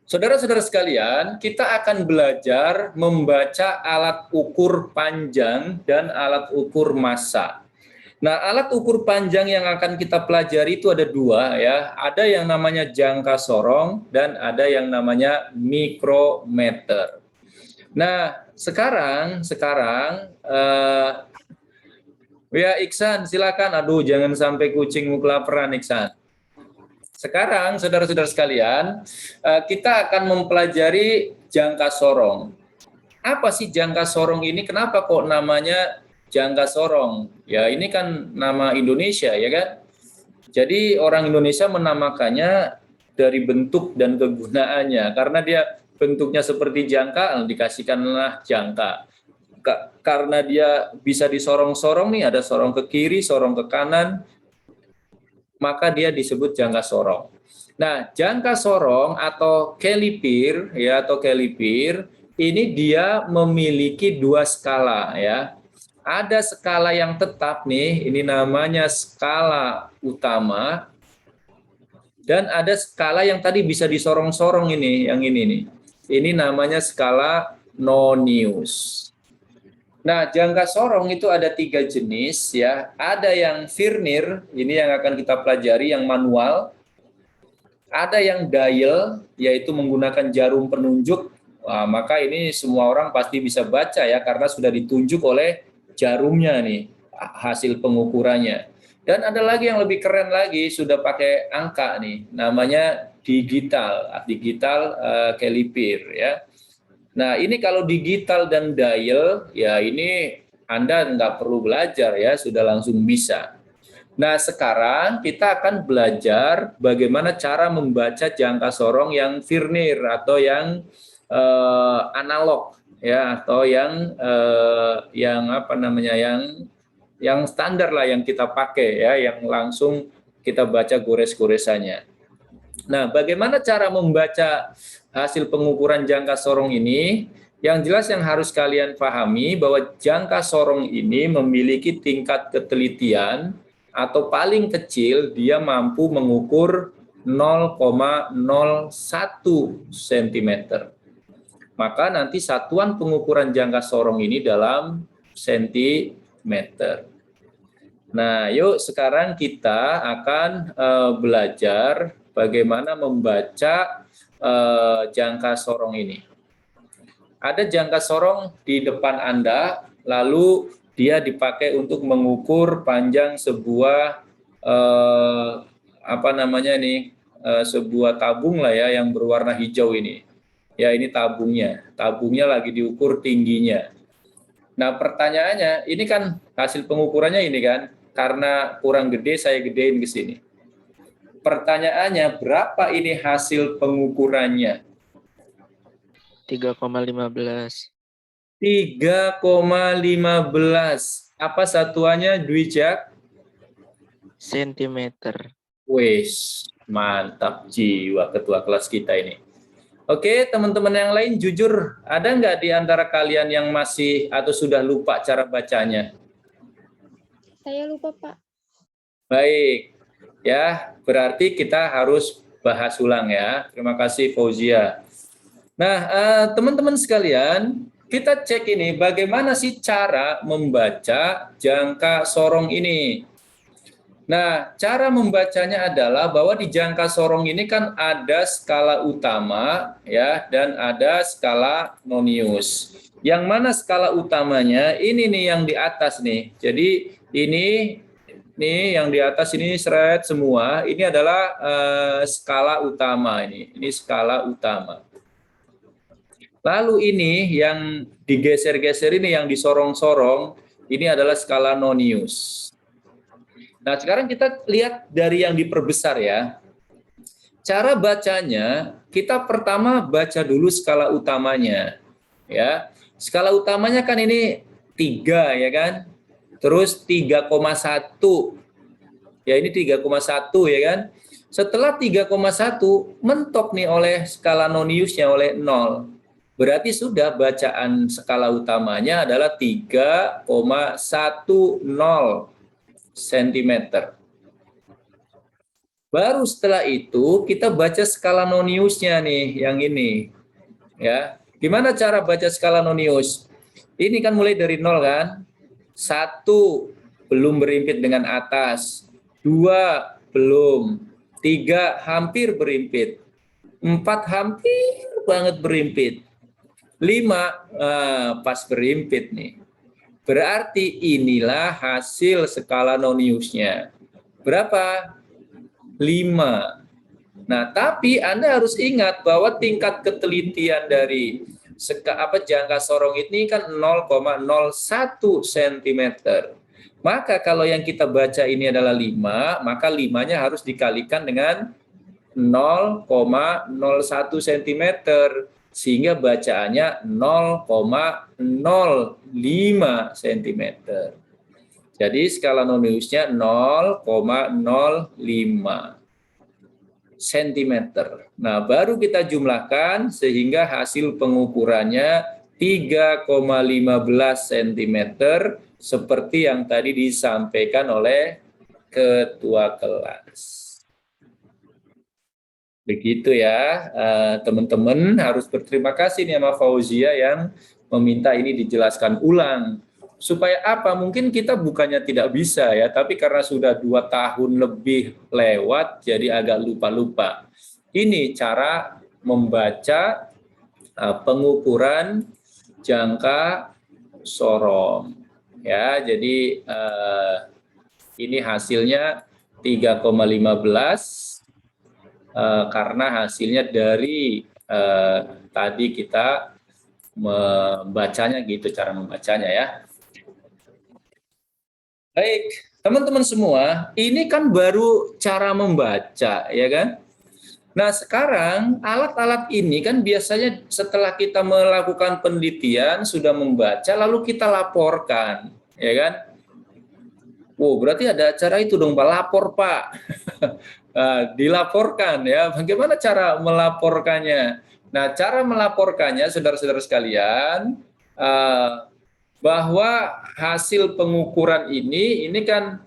Saudara-saudara sekalian, kita akan belajar membaca alat ukur panjang dan alat ukur massa. Nah, alat ukur panjang yang akan kita pelajari itu ada dua ya. Ada yang namanya jangka sorong dan ada yang namanya mikrometer. Nah, sekarang ya, Iksan, silakan. Aduh, jangan sampai kucingmu kelaparan, Iksan. Sekarang, saudara-saudara sekalian, kita akan mempelajari jangka sorong. Apa sih jangka sorong ini? Kenapa kok namanya jangka sorong? Ya, ini kan nama Indonesia, ya kan? Jadi, orang Indonesia menamakannya dari bentuk dan kegunaannya. Karena dia bentuknya seperti jangka, dikasihkanlah jangka. Karena dia bisa disorong-sorong nih, ada sorong ke kiri, sorong ke kanan, maka dia disebut jangka sorong. Nah, jangka sorong atau kelipir ya, atau kelipir ini dia memiliki dua skala ya. Ada skala yang tetap nih, ini namanya skala utama, dan ada skala yang tadi bisa disorong-sorong ini, yang ini nih. Ini namanya skala nonius. Nah, jangka sorong itu ada 3 jenis ya. Ada yang Vernier, ini yang akan kita pelajari, yang manual. Ada yang dial, yaitu menggunakan jarum penunjuk. Wah, maka ini semua orang pasti bisa baca ya, karena sudah ditunjuk oleh jarumnya nih, hasil pengukurannya. Dan ada lagi yang lebih keren lagi, sudah pakai angka nih, namanya digital kelipir ya. Nah, ini kalau digital dan dial, ya ini Anda nggak perlu belajar ya, sudah langsung bisa. Nah, sekarang kita akan belajar bagaimana cara membaca jangka sorong yang Vernier atau yang analog ya, atau yang apa namanya, yang standar lah yang kita pakai ya, yang langsung kita baca gores-goresannya. Nah, bagaimana cara membaca hasil pengukuran jangka sorong ini? Yang jelas yang harus kalian pahami bahwa jangka sorong ini memiliki tingkat ketelitian atau paling kecil dia mampu mengukur 0,01 cm. Maka nanti satuan pengukuran jangka sorong ini dalam sentimeter. Nah, yuk sekarang kita akan belajar bagaimana membaca jangka sorong ini. Ada jangka sorong di depan Anda, lalu dia dipakai untuk mengukur panjang sebuah sebuah tabung lah ya, yang berwarna hijau ini. Ya, ini tabungnya lagi diukur tingginya. Nah, pertanyaannya, ini kan hasil pengukurannya ini kan, karena kurang gede saya gedein ke sini. Pertanyaannya, berapa ini hasil pengukurannya? 3,15. 3,15. Apa satuannya, Dwijak? Sentimeter. Wes, mantap jiwa ketua kelas kita ini. Oke, teman-teman yang lain jujur, ada nggak di antara kalian yang masih atau sudah lupa cara bacanya? Saya lupa, Pak. Baik, ya berarti kita harus bahas ulang ya. Terima kasih Fauzia. Nah, teman-teman sekalian, kita cek ini bagaimana sih cara membaca jangka sorong ini. Nah, cara membacanya adalah bahwa di jangka sorong ini kan ada skala utama ya, dan ada skala nonius. Yang mana skala utamanya? Ini nih yang di atas nih. Jadi ini nih yang di atas ini seret semua. Ini adalah skala utama ini. Ini skala utama. Lalu ini yang digeser-geser ini, yang disorong-sorong, ini adalah skala nonius. Nah, sekarang kita lihat dari yang diperbesar ya. Cara bacanya, kita pertama baca dulu skala utamanya. Ya. Skala utamanya kan ini 3 ya kan? Terus 3,1. Ya ini 3,1 ya kan? Setelah 3,1 mentok nih oleh skala noniusnya oleh 0. Berarti sudah bacaan skala utamanya adalah 3,10 cm. Baru setelah itu kita baca skala noniusnya nih yang ini. Ya. Gimana cara baca skala nonius? Ini kan mulai dari 0 kan? 1 belum berimpit dengan atas. 2 belum. 3 hampir berimpit. 4 hampir banget berimpit. 5 pas berimpit nih. Berarti inilah hasil skala noniusnya. Berapa? 5. Nah, tapi Anda harus ingat bahwa tingkat ketelitian dari jangka sorong ini kan 0,01 cm. Maka kalau yang kita baca ini adalah 5, maka 5-nya harus dikalikan dengan 0,01 cm sehingga bacaannya 0,05 cm. Jadi skala noniusnya 0,05 cm. Nah, baru kita jumlahkan sehingga hasil pengukurannya 3,15 cm seperti yang tadi disampaikan oleh ketua kelas. Begitu ya, teman-teman harus berterima kasih nih sama Fauzia yang meminta ini dijelaskan ulang. Supaya apa? Mungkin kita bukannya tidak bisa ya, tapi karena sudah 2 tahun lebih lewat, jadi agak lupa-lupa. Ini cara membaca pengukuran jangka sorong. Ya, jadi ini hasilnya 3,15 karena hasilnya dari tadi kita membacanya gitu, cara membacanya ya. Baik, teman-teman semua, ini kan baru cara membaca, ya kan? Nah, sekarang alat-alat ini kan biasanya setelah kita melakukan penelitian, sudah membaca, lalu kita laporkan, ya kan? Wow, berarti ada acara itu dong, Pak, lapor, Pak. Nah, dilaporkan ya, bagaimana cara melaporkannya? Nah, cara melaporkannya, saudara-saudara sekalian, bahwa hasil pengukuran ini kan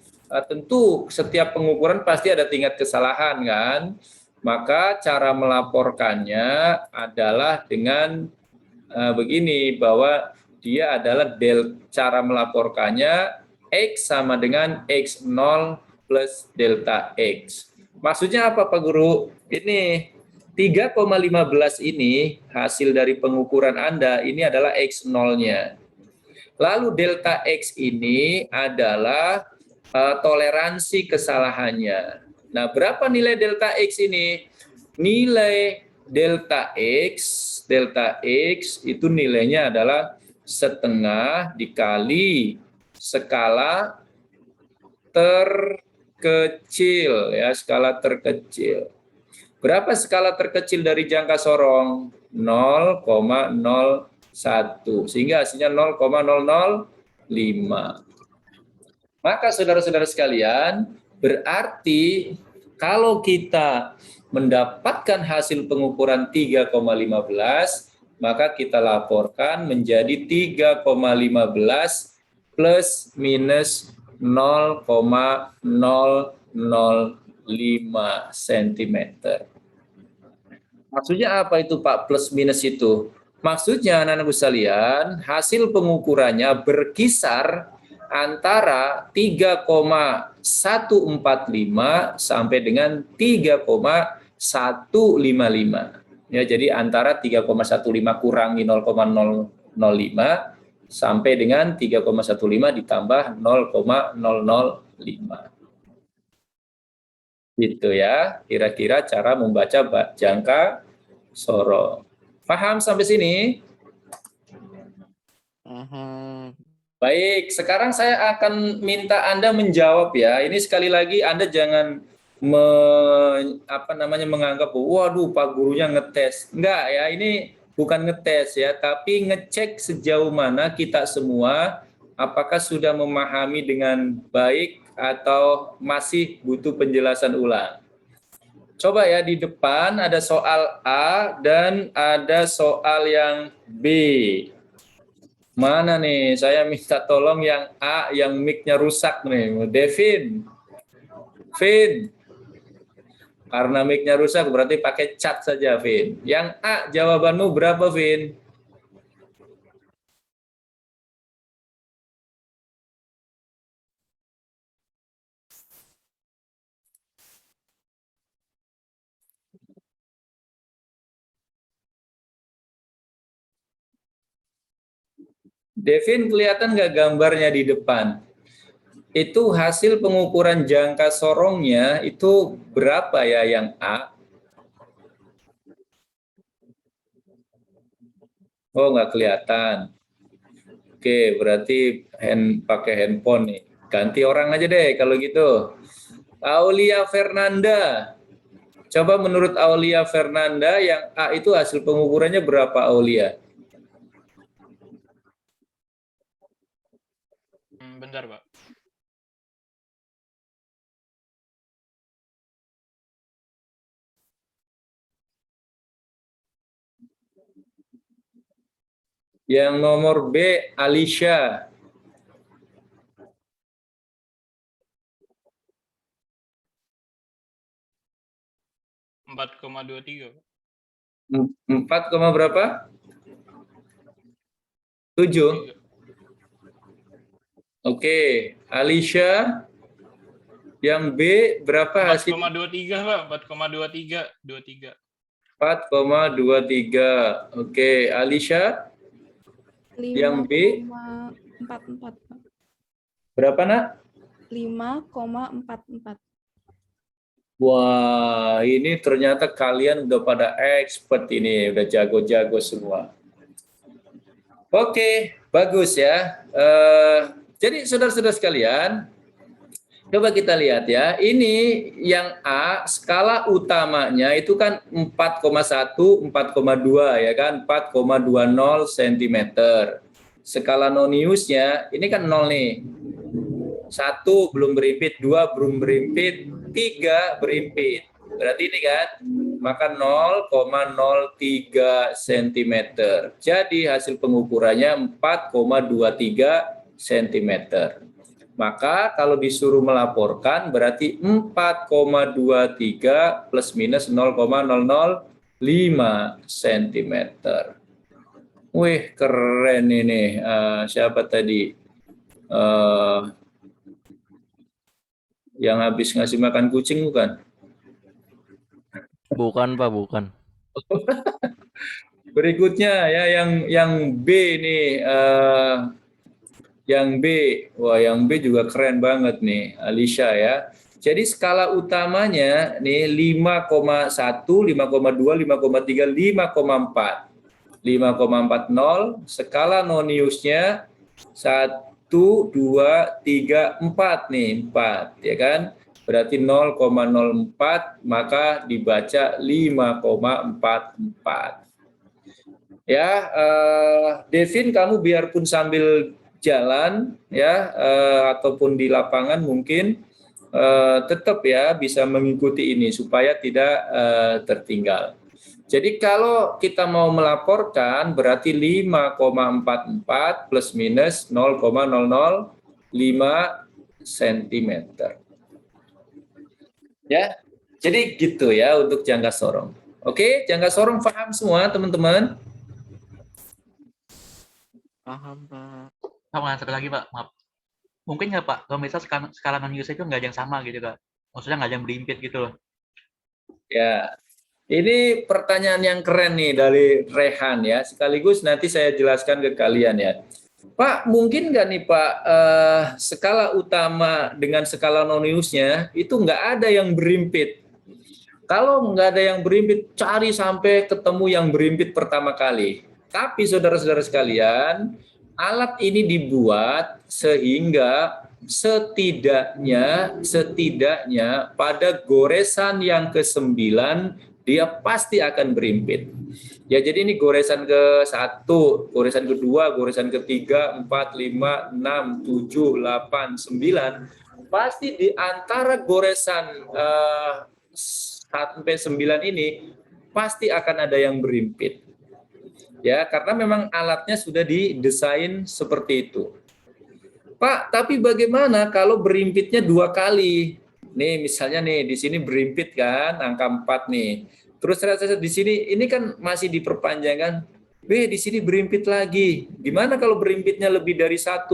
tentu setiap pengukuran pasti ada tingkat kesalahan kan, maka cara melaporkannya adalah dengan begini, bahwa dia adalah cara melaporkannya X sama dengan X0 plus delta X. Maksudnya apa Pak Guru? Ini 3,15 ini hasil dari pengukuran Anda, ini adalah X0-nya. Lalu delta X ini adalah toleransi kesalahannya. Nah, berapa nilai delta X ini? Nilai delta X itu nilainya adalah setengah dikali skala terkecil ya, skala terkecil. Berapa skala terkecil dari jangka sorong? 0,01, sehingga hasilnya 0,005. Maka saudara-saudara sekalian, berarti kalau kita mendapatkan hasil pengukuran 3,15, maka kita laporkan menjadi 3,15 plus minus 0,005 cm. Maksudnya apa itu Pak plus minus itu? Maksudnya anak-anakku sekalian, hasil pengukurannya berkisar antara 3,145 sampai dengan 3,155. Ya, jadi antara 3,15 kurangi 0,005 sampai dengan 3,15 ditambah 0,005. Gitu ya, kira-kira cara membaca jangka sorong. Paham sampai sini? Paham. Baik, sekarang saya akan minta Anda menjawab ya. Ini sekali lagi Anda jangan menganggap, waduh Pak gurunya ngetes. Enggak ya, ini bukan ngetes ya, tapi ngecek sejauh mana kita semua apakah sudah memahami dengan baik atau masih butuh penjelasan ulang. Coba ya, di depan ada soal A dan ada soal yang B. Mana nih? Saya minta tolong yang A, yang mic-nya rusak nih. Devin. Vin. Karena mic-nya rusak berarti pakai chat saja, Vin. Yang A, jawabanmu berapa, Vin? Devin, kelihatan nggak gambarnya di depan? Itu hasil pengukuran jangka sorongnya itu berapa ya yang A? Oh, nggak kelihatan. Oke, berarti pakai handphone nih. Ganti orang aja deh kalau gitu. Aulia Fernanda. Coba menurut Aulia Fernanda yang A itu hasil pengukurannya berapa, Aulia? Bentar, Pak. Yang nomor B, Alicia. 4,23. 4, berapa? 7. Oke, Alicia. Yang B berapa hasil? 4,23, Pak. 4,23. 23. 4,23. Oke, Alicia. Yang B 5,44, Pak. berapa, Nak? 5,44. Wah, ini ternyata kalian udah pada expert ini, udah jago-jago semua. Oke, bagus ya. Jadi saudara-saudara sekalian, coba kita lihat ya. Ini yang A, skala utamanya itu kan 4,1, 4,2 ya kan, 4,20 cm. Skala noniusnya ini kan 0 nih. 1 belum berimpit, 2 belum berimpit, 3 berimpit. Berarti ini kan, maka 0,03 cm. Jadi hasil pengukurannya 4,23 cm. Maka kalau disuruh melaporkan berarti 4,23 plus minus 0,005 cm. Wih, keren ini. Siapa tadi? Yang habis ngasih makan kucing bukan? Bukan, Pak, bukan. Berikutnya ya yang B nih, yang B, wah yang B juga keren banget nih, Alicia ya. Jadi skala utamanya nih 5,1, 5,2, 5,3, 5,4. 5,40, skala noniusnya 1, 2, 3, 4 nih, 4 ya kan? Berarti 0,04 maka dibaca 5,44. Ya, Devin, kamu biarpun sambil jalan ya ataupun di lapangan mungkin tetap ya bisa mengikuti ini supaya tidak tertinggal. Jadi kalau kita mau melaporkan berarti 5,44 plus minus 0,005 cm. Ya, jadi gitu ya untuk jangka sorong. Oke, jangka sorong paham semua teman-teman? Paham, Pak. Sama satu lagi, Pak. Maaf. Mungkin nggak, Pak, kalau misal skala non-use itu nggak ada yang sama gitu, Kak. Maksudnya nggak ada yang berimpit gitu loh. Ya, ini pertanyaan yang keren nih dari Rehan ya. Sekaligus nanti saya jelaskan ke kalian ya. Pak, mungkin nggak nih Pak, skala utama dengan skala non-use-nya itu nggak ada yang berimpit. Kalau nggak ada yang berimpit, cari sampai ketemu yang berimpit pertama kali. Tapi saudara-saudara sekalian, Alat ini dibuat sehingga setidaknya pada goresan yang ke-9 dia pasti akan berimpit. Ya, jadi ini goresan ke-1, goresan ke-2, goresan ke-3, 4, 5, 6, 7, 8, 9. Pasti di antara goresan sampai 9 ini pasti akan ada yang berimpit. Ya, karena memang alatnya sudah didesain seperti itu. Pak, tapi bagaimana kalau berimpitnya 2 kali? Nih, misalnya nih, di sini berimpit kan, angka 4 nih. Terus di sini, ini kan masih diperpanjangkan. Di sini berimpit lagi. Gimana kalau berimpitnya lebih dari 1?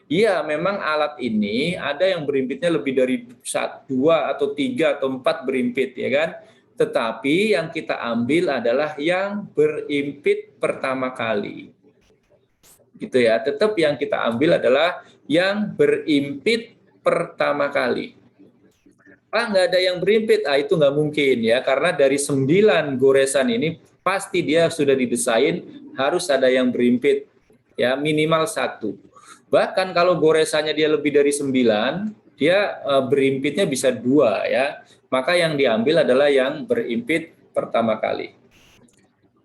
Iya, memang alat ini ada yang berimpitnya lebih dari 1, 2, atau 3, atau 4 berimpit, ya kan? Tetapi yang kita ambil adalah yang berimpit pertama kali. Gitu ya, tetap yang kita ambil adalah yang berimpit pertama kali. Nggak ada yang berimpit, itu nggak mungkin ya, karena dari 9 goresan ini pasti dia sudah didesain harus ada yang berimpit, ya minimal 1. Bahkan kalau goresannya dia lebih dari 9, dia berimpitnya bisa 2 ya, maka yang diambil adalah yang berimpit pertama kali.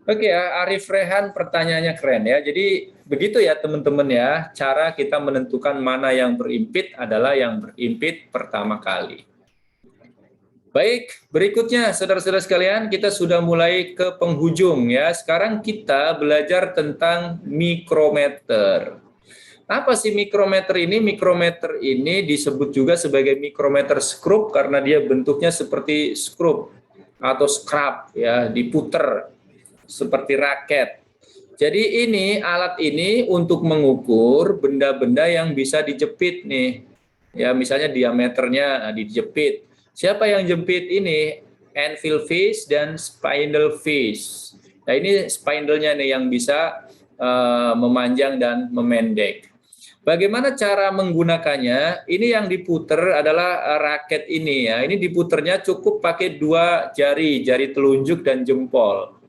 Oke ya, Arif Rehan pertanyaannya keren ya. Jadi begitu ya teman-teman ya, cara kita menentukan mana yang berimpit adalah yang berimpit pertama kali. Baik, berikutnya saudara-saudara sekalian, kita sudah mulai ke penghujung ya. Sekarang kita belajar tentang mikrometer. Apa sih mikrometer ini? Mikrometer ini disebut juga sebagai mikrometer skrup karena dia bentuknya seperti skrup atau scrub ya, diputer seperti raket. Jadi ini alat ini untuk mengukur benda-benda yang bisa dijepit nih. Ya, misalnya diameternya dijepit. Siapa yang jepit ini? Anvil fish dan spindle fish. Nah, ini spindle-nya nih yang bisa memanjang dan memendek. Bagaimana cara menggunakannya? Ini yang diputer adalah raket ini ya. Ini diputernya cukup pakai 2 jari, jari telunjuk dan jempol.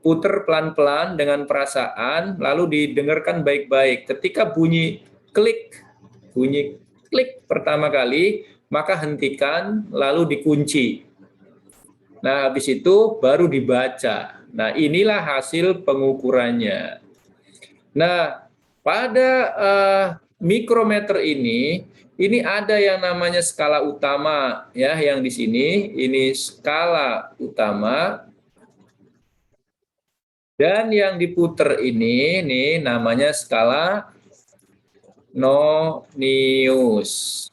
Puter pelan-pelan dengan perasaan, lalu didengarkan baik-baik. Ketika bunyi klik pertama kali, maka hentikan, lalu dikunci. Nah, habis itu baru dibaca. Nah, inilah hasil pengukurannya. Nah, pada mikrometer ini ada yang namanya skala utama, ya, yang di sini ini skala utama. Dan yang diputer ini nih namanya skala Nonius.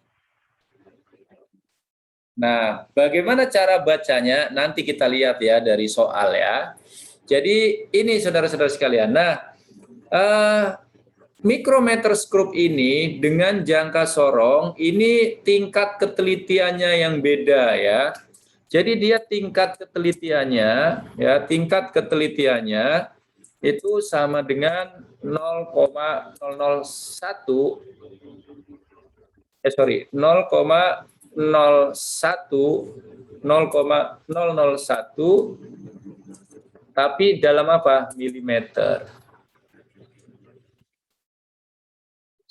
Nah, bagaimana cara bacanya? Nanti kita lihat ya dari soal ya. Jadi ini saudara-saudara sekalian. Nah, mikrometer skrup ini dengan jangka sorong ini tingkat ketelitiannya yang beda ya. Jadi dia tingkat ketelitiannya itu sama dengan 0,001 tapi dalam apa? Milimeter.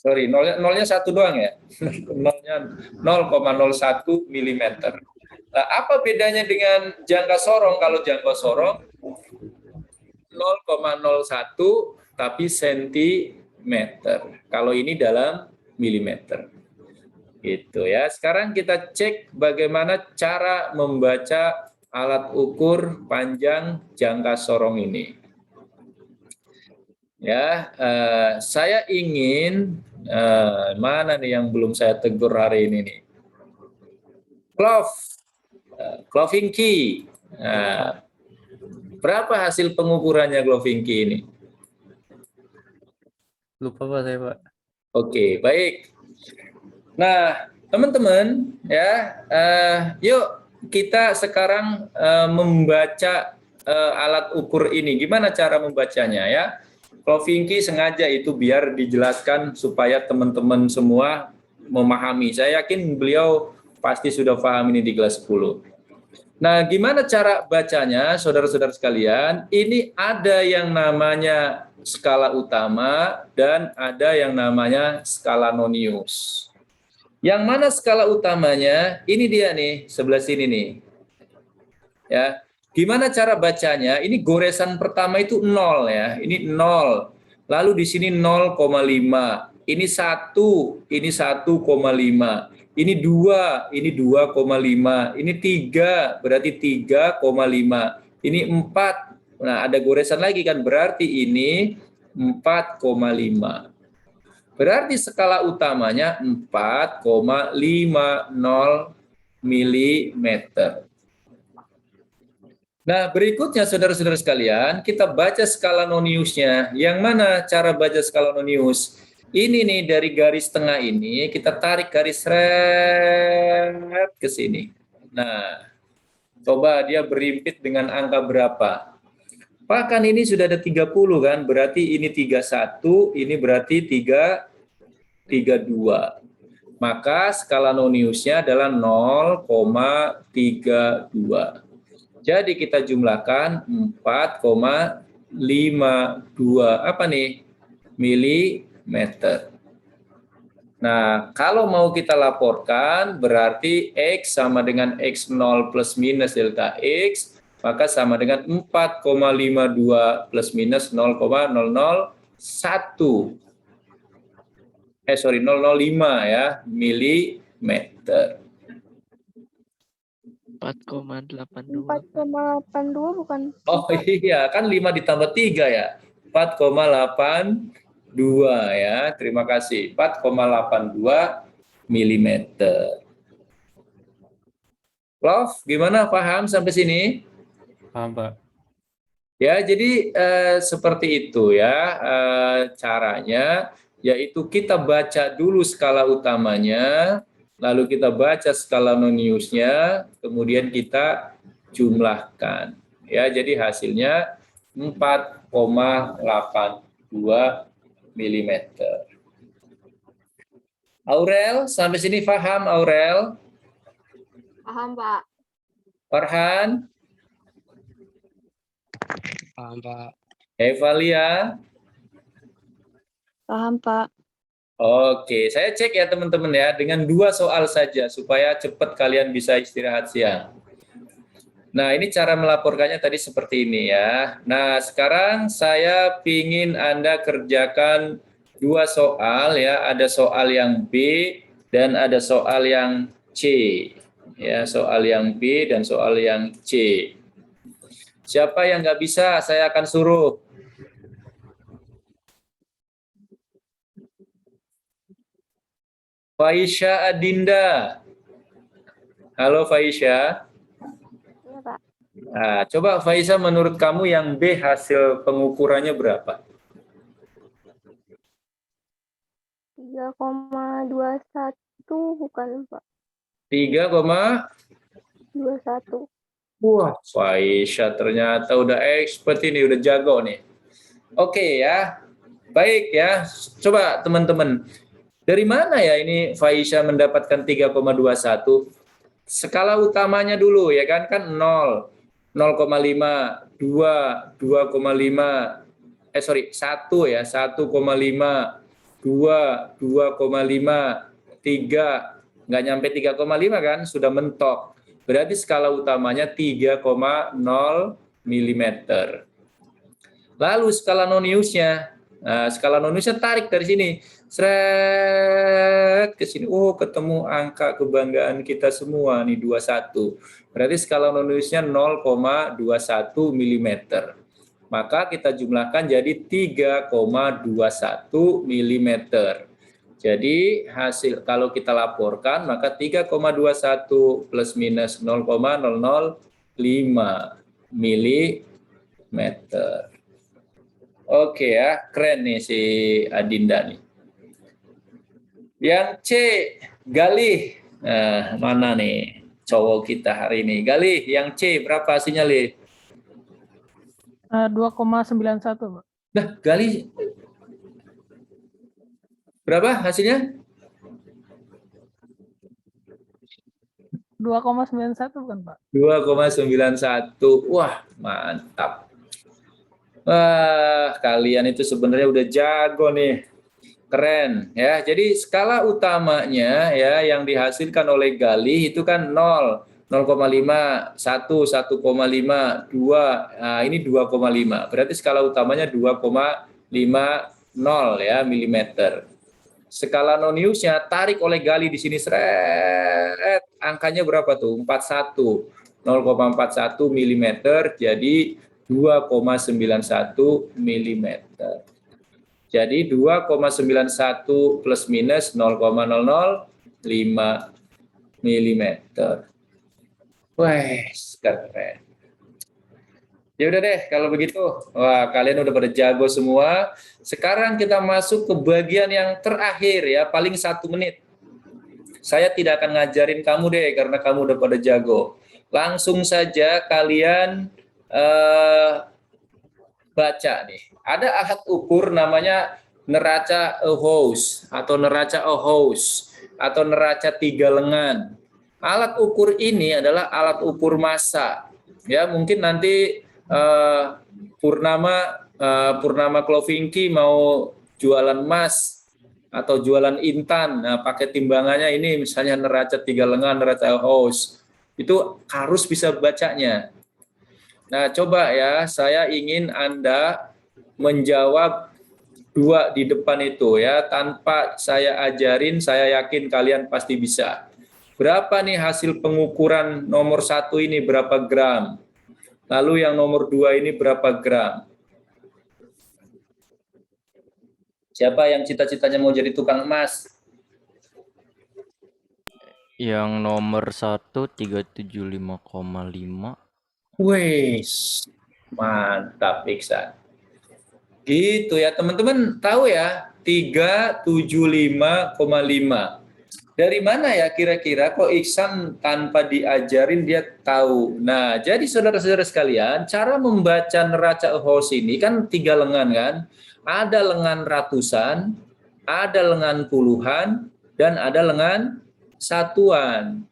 Sorry, nolnya 1 doang ya. Nolnya 0,01 milimeter. Nah, apa bedanya dengan jangka sorong? Kalau jangka sorong 0,01 tapi sentimeter. Kalau ini dalam milimeter. Gitu ya. Sekarang kita cek bagaimana cara membaca alat ukur panjang jangka sorong ini. Ya, saya ingin mana nih yang belum saya tegur hari ini nih? Cloving key. Nah, berapa hasil pengukurannya cloving key ini? Lupa Pak saya Pak. Oke, baik. Nah, teman-teman ya, yuk kita sekarang membaca alat ukur ini. Gimana cara membacanya ya? Cloving key sengaja itu biar dijelaskan supaya teman-teman semua memahami. Saya yakin beliau pasti sudah paham ini di kelas 10. Nah, gimana cara bacanya, saudara-saudara sekalian? Ini ada yang namanya skala utama dan ada yang namanya skala nonius. Yang mana skala utamanya? Ini dia nih, sebelah sini nih. Ya, gimana cara bacanya? Ini goresan pertama itu 0 ya. Ini 0. Lalu di sini 0,5. Ini 1, ini 1,5. Ini 2, ini 2,5. Ini 3, berarti 3,5. Ini 4. Nah, ada goresan lagi kan, berarti ini 4,5. Berarti skala utamanya 4,50 mm. Nah, berikutnya saudara-saudara sekalian, kita baca skala noniusnya. Yang mana cara baca skala nonius? Ini nih, dari garis tengah ini, kita tarik garis seret ke sini. Nah, coba dia berimpit dengan angka berapa? Pak, kan ini sudah ada 30 kan, berarti ini 31, ini berarti 32. Maka skala noniusnya adalah 0,32. Jadi kita jumlahkan 4,52 apa nih? Milimeter. Nah, kalau mau kita laporkan berarti X sama dengan X0 plus minus delta X, maka sama dengan 4,52 plus minus 0,001. 005 ya, milimeter. 4,82. 4,82 bukan? Oh iya, kan 5 ditambah 3 ya. 4,82 ya. Terima kasih. 4,82 milimeter. Love, gimana? Paham sampai sini? Paham, Pak. Ya, jadi seperti itu ya caranya, yaitu kita baca dulu skala utamanya, lalu kita baca skala noniusnya, kemudian kita jumlahkan. Ya, jadi hasilnya 4,82 mm. Aurel, sampai sini paham Aurel? Paham, Pak. Farhan? Paham, Pak. Evalia? Paham, Pak. Oke, saya cek ya teman-teman ya, dengan 2 soal saja supaya cepat kalian bisa istirahat siang. Nah, ini cara melaporkannya tadi seperti ini ya. Nah, sekarang saya ingin Anda kerjakan 2 soal ya, ada soal yang B dan ada soal yang C. Ya, soal yang B dan soal yang C. Siapa yang nggak bisa, saya akan suruh. Faisha Adinda. Halo Faisha. Iya, Pak. Nah, coba Faisha, menurut kamu yang B hasil pengukurannya berapa? 3,21 bukan, Pak? 3,21. 21. Wah, Faisha ternyata udah expert ini, udah jago nih. Oke ya, baik ya. Coba teman-teman, dari mana ya ini Faisha mendapatkan 3,21? Skala utamanya dulu ya kan, 0, 0,5, 2, 2,5, 1 ya, 1,5, 2, 2,5, 3, nggak nyampe 3,5 kan, sudah mentok. Berarti skala utamanya 3,0 mm. Lalu skala noniusnya, nah, skala noniusnya tarik dari sini, seret ke sini. Oh, ketemu angka kebanggaan kita semua nih, 21. Berarti skala noniusnya 0,21 mm. Maka kita jumlahkan jadi 3,21 mm. Jadi hasil kalau kita laporkan maka 3,21 plus minus 0,005 mm. Oke ya, keren nih si Adinda nih. Yang C, Galih. Nah, mana nih cowok kita hari ini? Galih, yang C berapa hasilnya, Lih? 2,91, Pak. Nah, Galih berapa hasilnya? 2,91 bukan, Pak? 2,91. Wah, mantap. Wah, kalian itu sebenarnya udah jago nih. Keren ya. Jadi skala utamanya ya yang dihasilkan oleh Galih itu kan 0, 0,5, 1, 1,5, 2. Nah, ini 2,5. Berarti skala utamanya 2,50 ya milimeter. Skala noniusnya tarik oleh Galih di sini seret. Angkanya berapa tuh? 41. 0,41 milimeter jadi 2,91 milimeter. Jadi 2,91 plus minus 0,005 milimeter. Wah, keren. Ya udah deh, kalau begitu, wah kalian udah pada jago semua. Sekarang kita masuk ke bagian yang terakhir ya, paling 1 menit. Saya tidak akan ngajarin kamu deh, karena kamu udah pada jago. Langsung saja kalian baca nih. Ada alat ukur namanya neraca Ahaus atau neraca Ahaus atau neraca 3 lengan. Alat ukur ini adalah alat ukur massa. Ya, mungkin nanti Purnama Klovinki mau jualan emas atau jualan intan. Nah, pakai timbangannya ini misalnya neraca 3 lengan, neraca Ahaus. Itu harus bisa bacanya. Nah, coba ya, saya ingin Anda menjawab 2 di depan itu ya, tanpa saya ajarin, saya yakin kalian pasti bisa. Berapa nih hasil pengukuran nomor 1 ini berapa gram? Lalu yang nomor 2 ini berapa gram? Siapa yang cita-citanya mau jadi tukang emas? Yang nomor 1 375,5. Wes, mantap Iksan. Gitu ya, teman-teman tahu ya, 375,5. Dari mana ya kira-kira kok Iksan tanpa diajarin dia tahu? Nah, jadi saudara-saudara sekalian, cara membaca neraca Ahaus ini kan 3 lengan kan? Ada lengan ratusan, ada lengan puluhan, dan ada lengan satuan.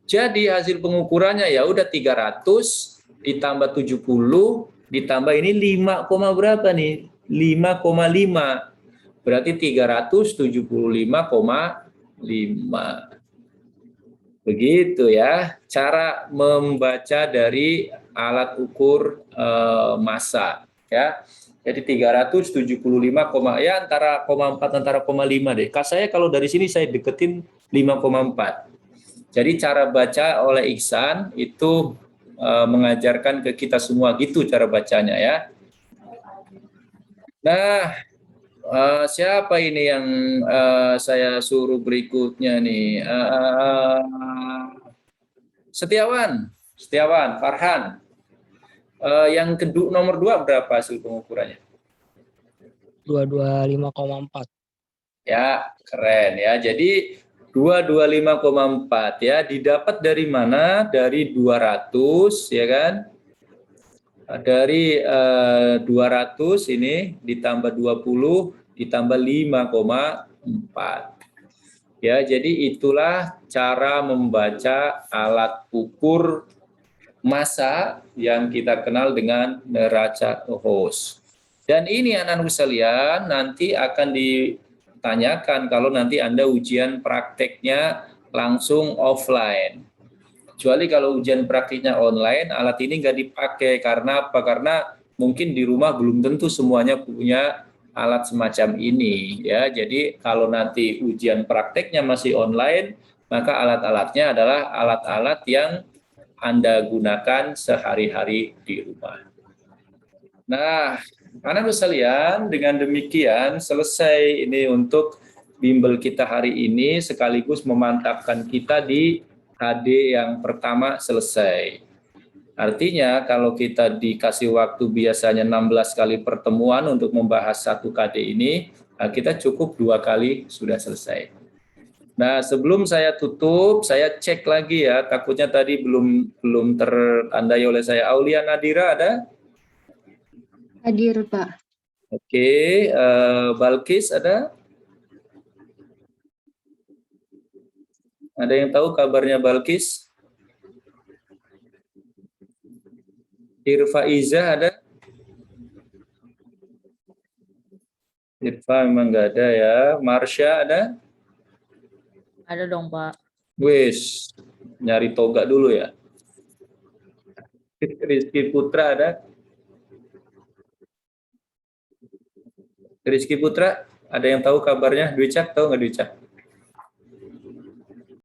Jadi hasil pengukurannya ya udah 300 ditambah 70 ditambah ini 5, berapa nih? 5,5. Berarti 375,5. Begitu ya cara membaca dari alat ukur massa ya. Jadi 375, ya antara 0,4 antara 0,5 deh. Saya kalau dari sini saya deketin 5,4. Jadi cara baca oleh Iksan itu mengajarkan ke kita semua gitu cara bacanya ya. Nah, siapa ini yang saya suruh berikutnya nih? Setiawan, Farhan. Yang kedua nomor 2 berapa hasil pengukurannya? 225,4. Ya, keren ya. Jadi 225,4 ya, didapat dari mana? Dari 200 ya kan? Dari 200 ini ditambah 20 ditambah 5,4. Ya, jadi itulah cara membaca alat ukur massa yang kita kenal dengan neraca Ahaus. Dan ini anak-anak sekalian nanti akan ditanyakan kalau nanti Anda ujian prakteknya langsung offline. Kecuali kalau ujian praktiknya online, alat ini nggak dipakai. Karena apa? Karena mungkin di rumah belum tentu semuanya punya alat semacam ini. Ya, jadi kalau nanti ujian prakteknya masih online, maka alat-alatnya adalah alat-alat yang Anda gunakan sehari-hari di rumah. Nah, anak-anak sekalian, dengan demikian selesai ini untuk bimbel kita hari ini, sekaligus memantapkan kita di KD yang pertama selesai. Artinya kalau kita dikasih waktu biasanya 16 kali pertemuan untuk membahas 1 KD ini, kita cukup 2 kali sudah selesai. Nah, sebelum saya tutup, saya cek lagi ya, takutnya tadi belum tertandai oleh saya. Aulia Nadira ada? Hadir, Pak. Oke, Balkis ada? Ada yang tahu kabarnya Balkis? Irfa Iza ada? Irfa memang nggak ada ya. Marsha ada? Ada dong, Pak. Wis, nyari toga dulu ya. Rizky Putra ada? Rizky Putra, ada yang tahu kabarnya? Dwi Cak tahu nggak Dwi Cak?